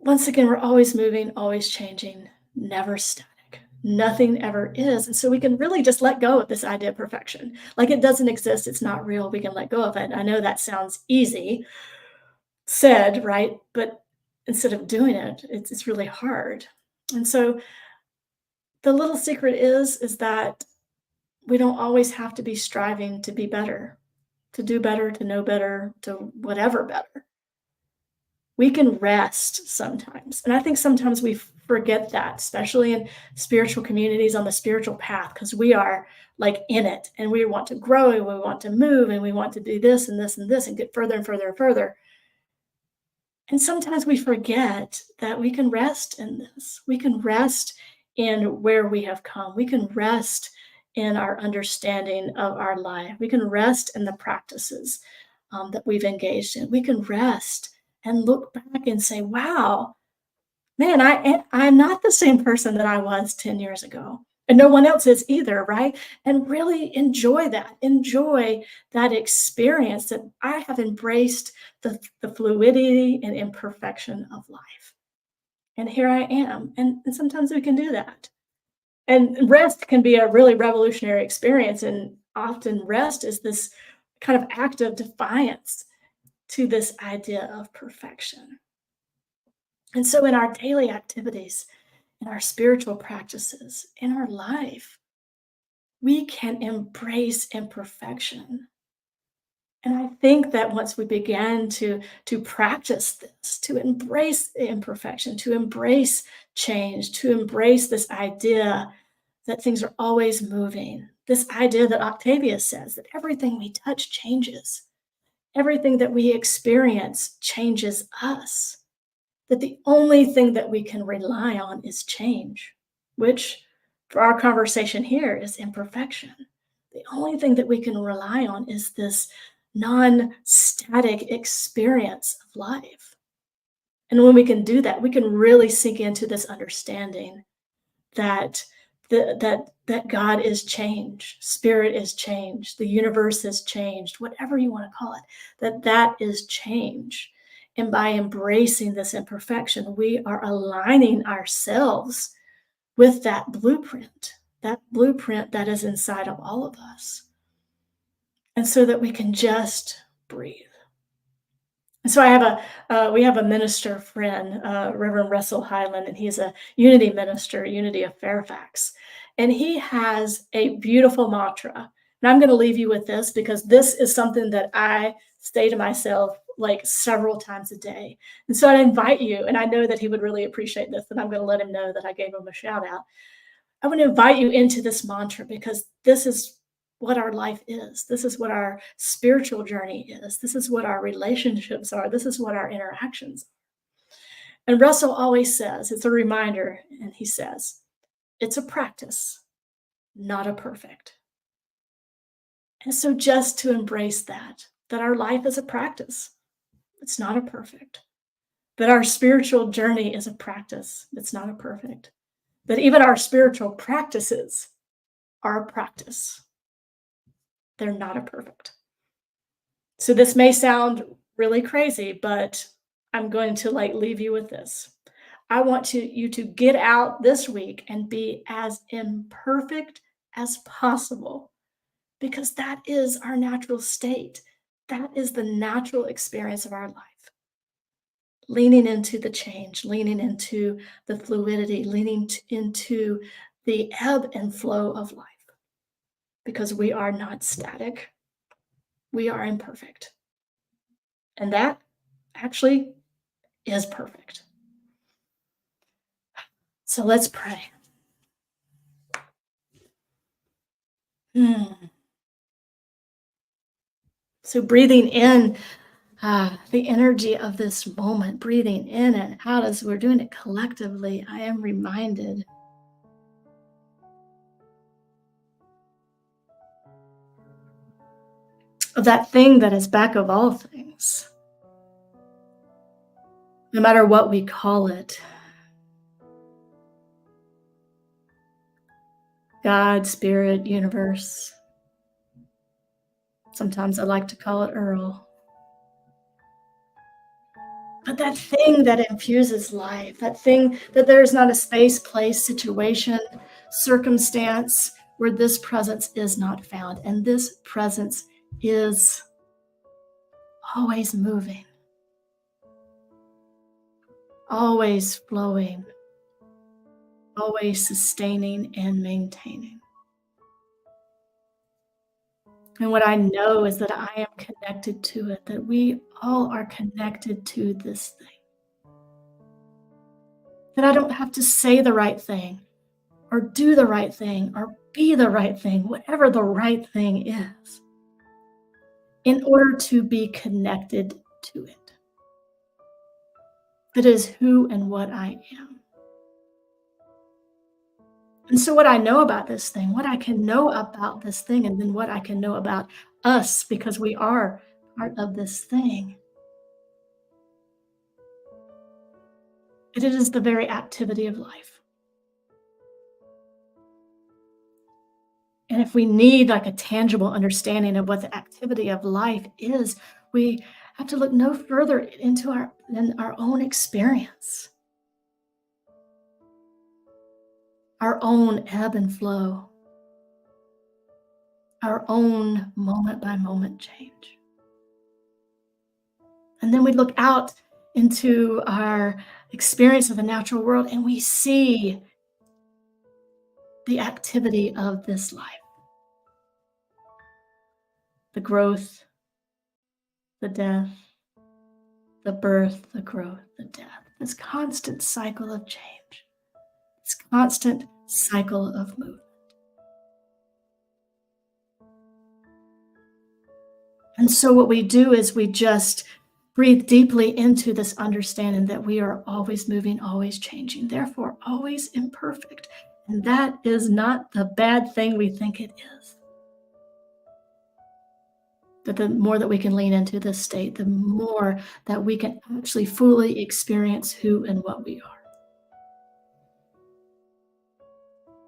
once again, we're always moving, always changing, never static. Nothing ever is. And so we can really just let go of this idea of perfection. Like, it doesn't exist, it's not real, we can let go of it. I know that sounds easy said, right? But instead of doing it, it's really hard. And so the little secret is that we don't always have to be striving to be better, to do better, to know better, to whatever better. We can rest sometimes. And I think sometimes we forget that, especially in spiritual communities on the spiritual path, because we are like in it and we want to grow and we want to move and we want to do this and this and this and get further and further and further. And sometimes we forget that we can rest in this. We can rest in where we have come. We can rest in our understanding of our life. We can rest in the practices that we've engaged in. We can rest and look back and say, wow, man, I'm not the same person that I was 10 years ago. And no one else is either, right? And really enjoy that. Enjoy that experience that I have embraced the fluidity and imperfection of life. And here I am. And sometimes we can do that. And rest can be a really revolutionary experience. And often rest is this kind of act of defiance to this idea of perfection. And so in our daily activities, in our spiritual practices, in our life, we can embrace imperfection. And I think that once we begin to practice this, to embrace imperfection, to embrace change, to embrace this idea that things are always moving, this idea that Octavia says, that everything we touch changes, everything that we experience changes us, that the only thing that we can rely on is change, which for our conversation here is imperfection. The only thing that we can rely on is this non-static experience of life. And when we can do that, we can really sink into this understanding that that God is change, spirit is change, the universe is changed, whatever you want to call it, that is change. And by embracing this imperfection, we are aligning ourselves with that blueprint that is inside of all of us. And so that we can just breathe. And so we have a minister friend, Reverend Russell Highland, and he's a Unity minister, Unity of Fairfax. And he has a beautiful mantra. And I'm going to leave you with this because this is something that I say to myself like several times a day. And so I invite you, and I know that he would really appreciate this, and I'm going to let him know that I gave him a shout out. I want to invite you into this mantra because this is what our life is. This is what our spiritual journey is. This is what our relationships are. This is what our interactions are. And Russell always says, it's a reminder, and he says, it's a practice, not a perfect. And so just to embrace that our life is a practice. It's not a perfect. That our spiritual journey is a practice. It's not a perfect. That even our spiritual practices are a practice. They're not a perfect. So this may sound really crazy, but I'm going to leave you with this. I want you to get out this week and be as imperfect as possible because that is our natural state. That is the natural experience of our life. Leaning into the change, leaning into the fluidity, leaning into the ebb and flow of life because we are not static. We are imperfect. And that actually is perfect. So let's pray. So breathing in the energy of this moment, breathing in and out as we're doing it collectively, I am reminded of that thing that is back of all things. No matter what we call it, God, Spirit, Universe. Sometimes I like to call it Earl. But that thing that infuses life, that thing that there's not a space, place, situation, circumstance where this presence is not found. And this presence is always moving, always flowing, always sustaining and maintaining. And what I know is that I am connected to it, that we all are connected to this thing. That I don't have to say the right thing or do the right thing or be the right thing, whatever the right thing is, in order to be connected to it. That is who and what I am. And so what I know about this thing, what I can know about this thing, and then what I can know about us, because we are part of this thing, it is the very activity of life. And if we need a tangible understanding of what the activity of life is, we have to look no further into our own experience, our own ebb and flow, our own moment by moment change. And then we look out into our experience of the natural world and we see the activity of this life. The growth, the death, the birth, the growth, the death. This constant cycle of change. This constant cycle of movement. And so what we do is we just breathe deeply into this understanding that we are always moving, always changing, therefore always imperfect. And that is not the bad thing we think it is. That the more that we can lean into this state, the more that we can actually fully experience who and what we are.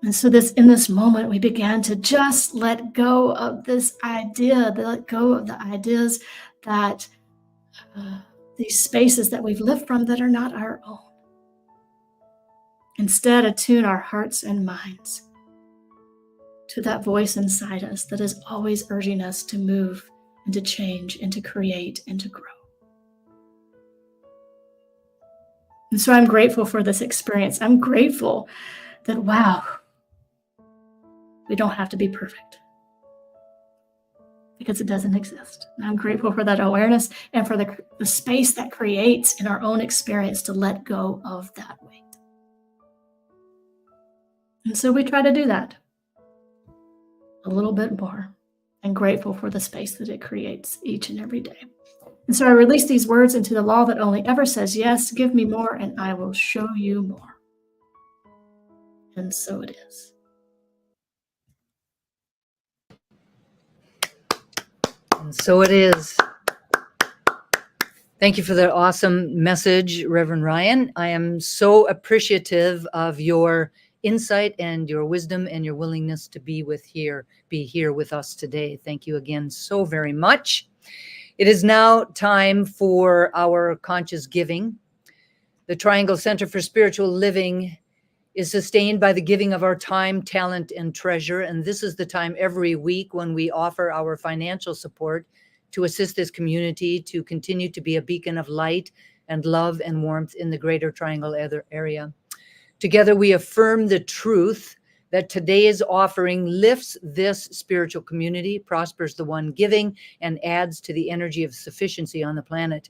And so in this moment, we began to just let go of this idea, let go of the ideas that these spaces that we've lived from that are not our own. Instead, attune our hearts and minds to that voice inside us that is always urging us to move and to change and to create and to grow. And so I'm grateful for this experience. I'm grateful that, wow, we don't have to be perfect because it doesn't exist. And I'm grateful for that awareness and for the space that creates in our own experience to let go of that weight. And so we try to do that a little bit more, and grateful for the space that it creates each and every day. And so I release these words into the law that only ever says, yes, give me more and I will show you more. And so it is. And so it is. Thank you for that awesome message, Reverend Ryan. I am so appreciative of your insight and your wisdom and your willingness to be here with us today. Thank you again so very much. It is now time for our conscious giving. The Triangle Center for Spiritual Living is sustained by the giving of our time, talent, and treasure. And this is the time every week when we offer our financial support to assist this community to continue to be a beacon of light and love and warmth in the Greater Triangle area. Together, we affirm the truth that today's offering lifts this spiritual community, prospers the one giving, and adds to the energy of sufficiency on the planet.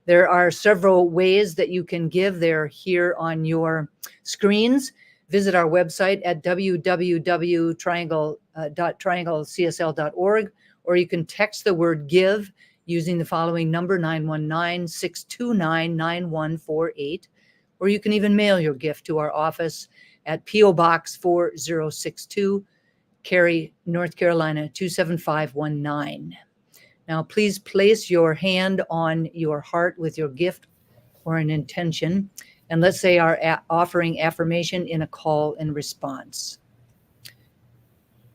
There are several ways that you can give. They're here on your screens. Visit our website at www.trianglecsl.org, or you can text the word give using the following number, 919-629-9148, or you can even mail your gift to our office at PO Box 4062, Cary, North Carolina 27519. Now, please place your hand on your heart with your gift or an intention, and let's say our offering affirmation in a call and response.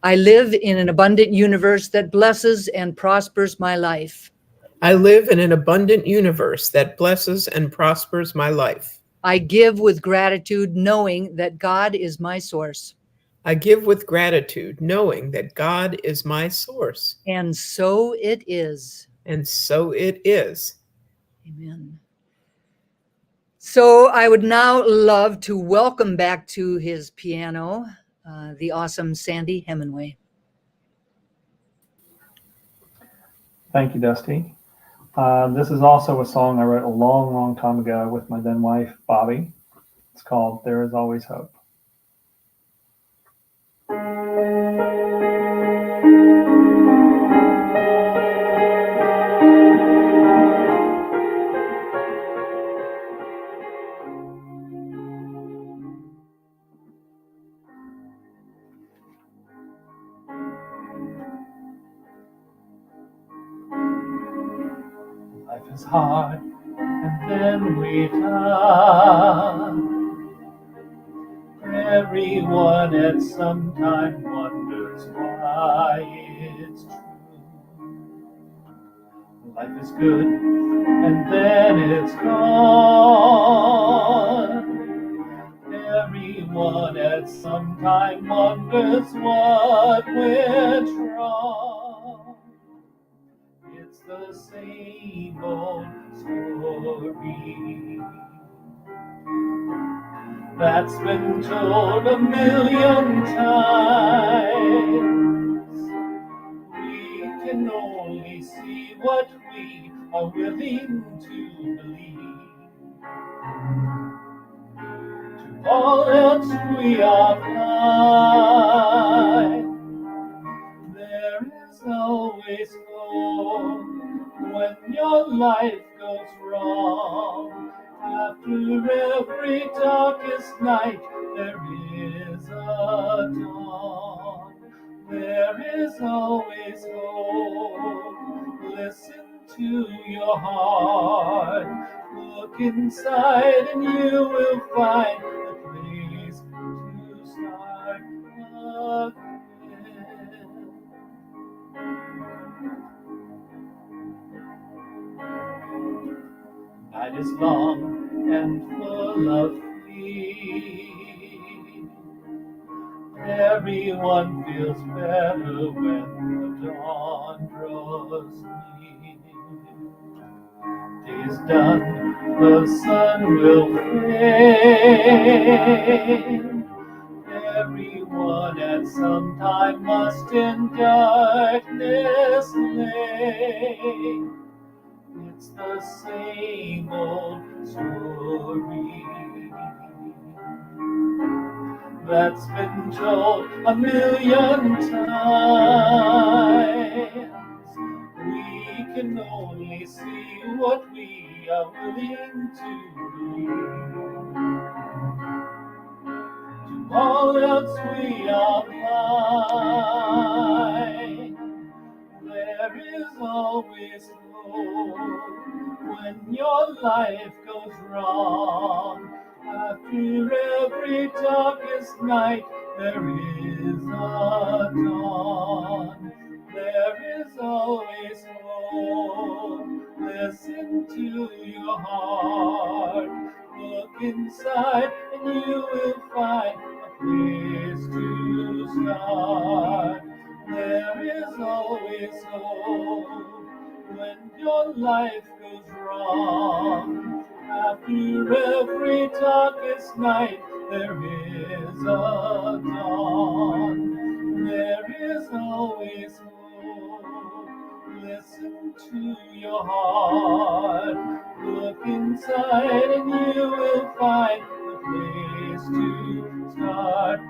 I live in an abundant universe that blesses and prospers my life. I live in an abundant universe that blesses and prospers my life. I give with gratitude, knowing that God is my source. I give with gratitude, knowing that God is my source. And so it is. And so it is. Amen. So I would now love to welcome back to his piano the awesome Sandy Hemingway. Thank you, Dusty. This is also a song I wrote a long, long time ago with my then wife, Bobby. It's called There Is Always Hope. Life is hard, and then we die. Everyone at some time wonders why it's true. Life is good, and then it's gone. Everyone at some time wonders what went wrong. It's the same old story that's been told a million times. We can only see what we are willing to believe. To all else we are blind. There is always hope when your life goes wrong. After every darkest night, there is a dawn. There is always hope. Listen to your heart. Look inside and you will find a place to start again. Night is long and full of fear. Everyone feels better when the dawn draws near. Day is done the sun will fade. Everyone at some time must in darkness lay. It's the same old story that's been told a million times. We can only see what we are willing to believe. To all else we are blind. There is always hope when your life goes wrong. After every darkest night, there is a dawn. There is always hope. Listen to your heart. Look inside and you will find a place to start. There is always hope when your life goes wrong. After every darkest night, there is a dawn. There is always hope. Listen to your heart. Look inside and you will find a place to start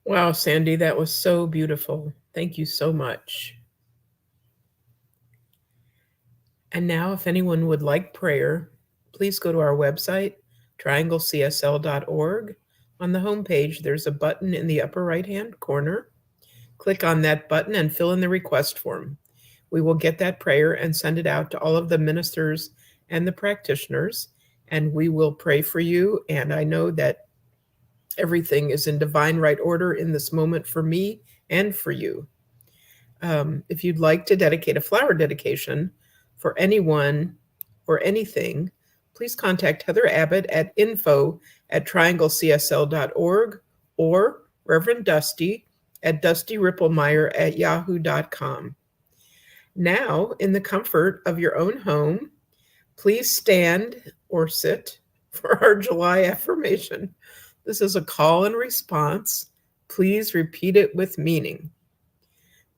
Wow, Sandy, that was so beautiful. Thank you so much. And now, if anyone would like prayer, please go to our website, trianglecsl.org. On the homepage, there's a button in the upper right-hand corner. Click on that button and fill in the request form. We will get that prayer and send it out to all of the ministers and the practitioners, and we will pray for you. And I know that everything is in divine right order in this moment for me and for you. If you'd like to dedicate a flower dedication for anyone or anything, please contact Heather Abbott at info@trianglecsl.org or Reverend Dusty at dustyripplemeyer@yahoo.com. Now, in the comfort of your own home, please stand or sit for our July affirmation. This is a call and response. Please repeat it with meaning.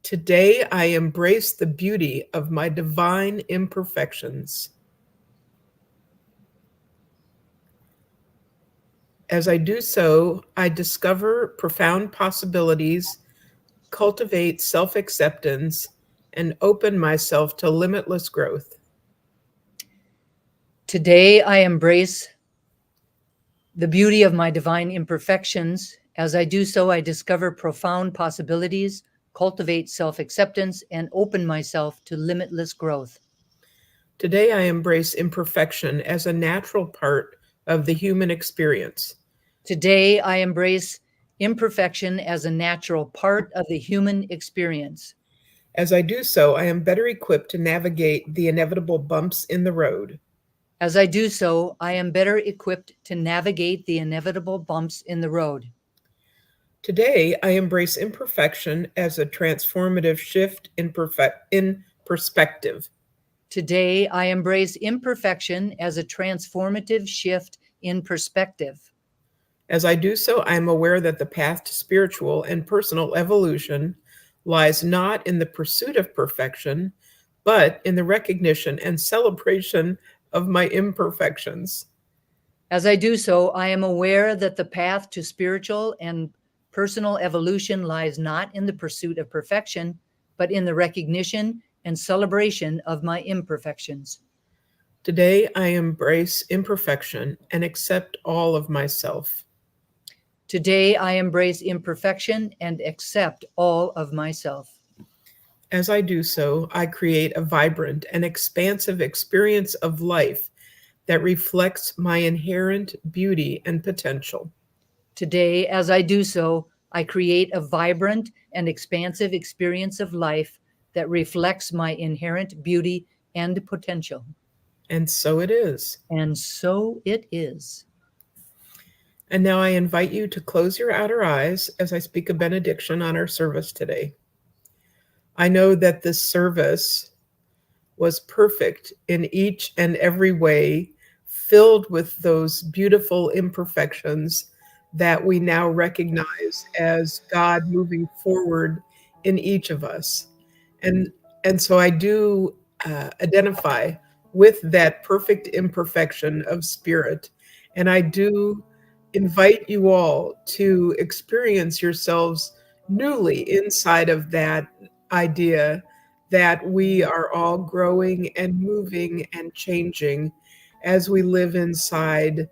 Today, I embrace the beauty of my divine imperfections. As I do so, I discover profound possibilities, cultivate self-acceptance, and open myself to limitless growth. Today, I embrace the beauty of my divine imperfections. As I do so, I discover profound possibilities, cultivate self-acceptance, and open myself to limitless growth. Today, I embrace imperfection as a natural part of the human experience. Today, I embrace imperfection as a natural part of the human experience. As I do so, I am better equipped to navigate the inevitable bumps in the road. As I do so, I am better equipped to navigate the inevitable bumps in the road. Today, I embrace imperfection as a transformative shift in perspective. Today, I embrace imperfection as a transformative shift in perspective. As I do so, I am aware that the path to spiritual and personal evolution lies not in the pursuit of perfection, but in the recognition and celebration of my imperfections. As I do so, I am aware that the path to spiritual and personal evolution lies not in the pursuit of perfection, but in the recognition and celebration of my imperfections. Today, I embrace imperfection and accept all of myself. Today, I embrace imperfection and accept all of myself. As I do so, I create a vibrant and expansive experience of life that reflects my inherent beauty and potential. Today, as I do so, I create a vibrant and expansive experience of life that reflects my inherent beauty and potential. And so it is. And so it is. And now I invite you to close your outer eyes as I speak a benediction on our service today. I know that this service was perfect in each and every way, filled with those beautiful imperfections that we now recognize as God moving forward in each of us. And so I do identify with that perfect imperfection of spirit. And I do invite you all to experience yourselves newly inside of that idea that we are all growing and moving and changing as we live inside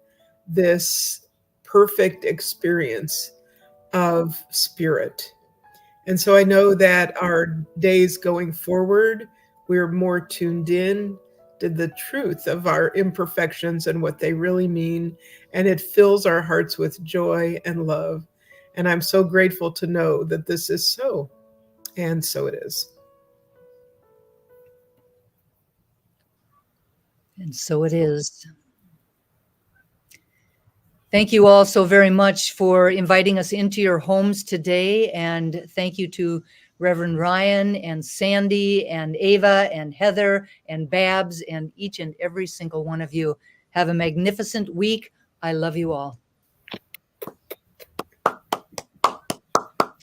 this perfect experience of spirit. And so I know that our days going forward, we're more tuned in to the truth of our imperfections and what they really mean. And it fills our hearts with joy and love. And I'm so grateful to know that this is so. And so it is. And so it is. Thank you all so very much for inviting us into your homes today. And thank you to Reverend Ryan and Sandy and Ava and Heather and Babs and each and every single one of you. Have a magnificent week. I love you all.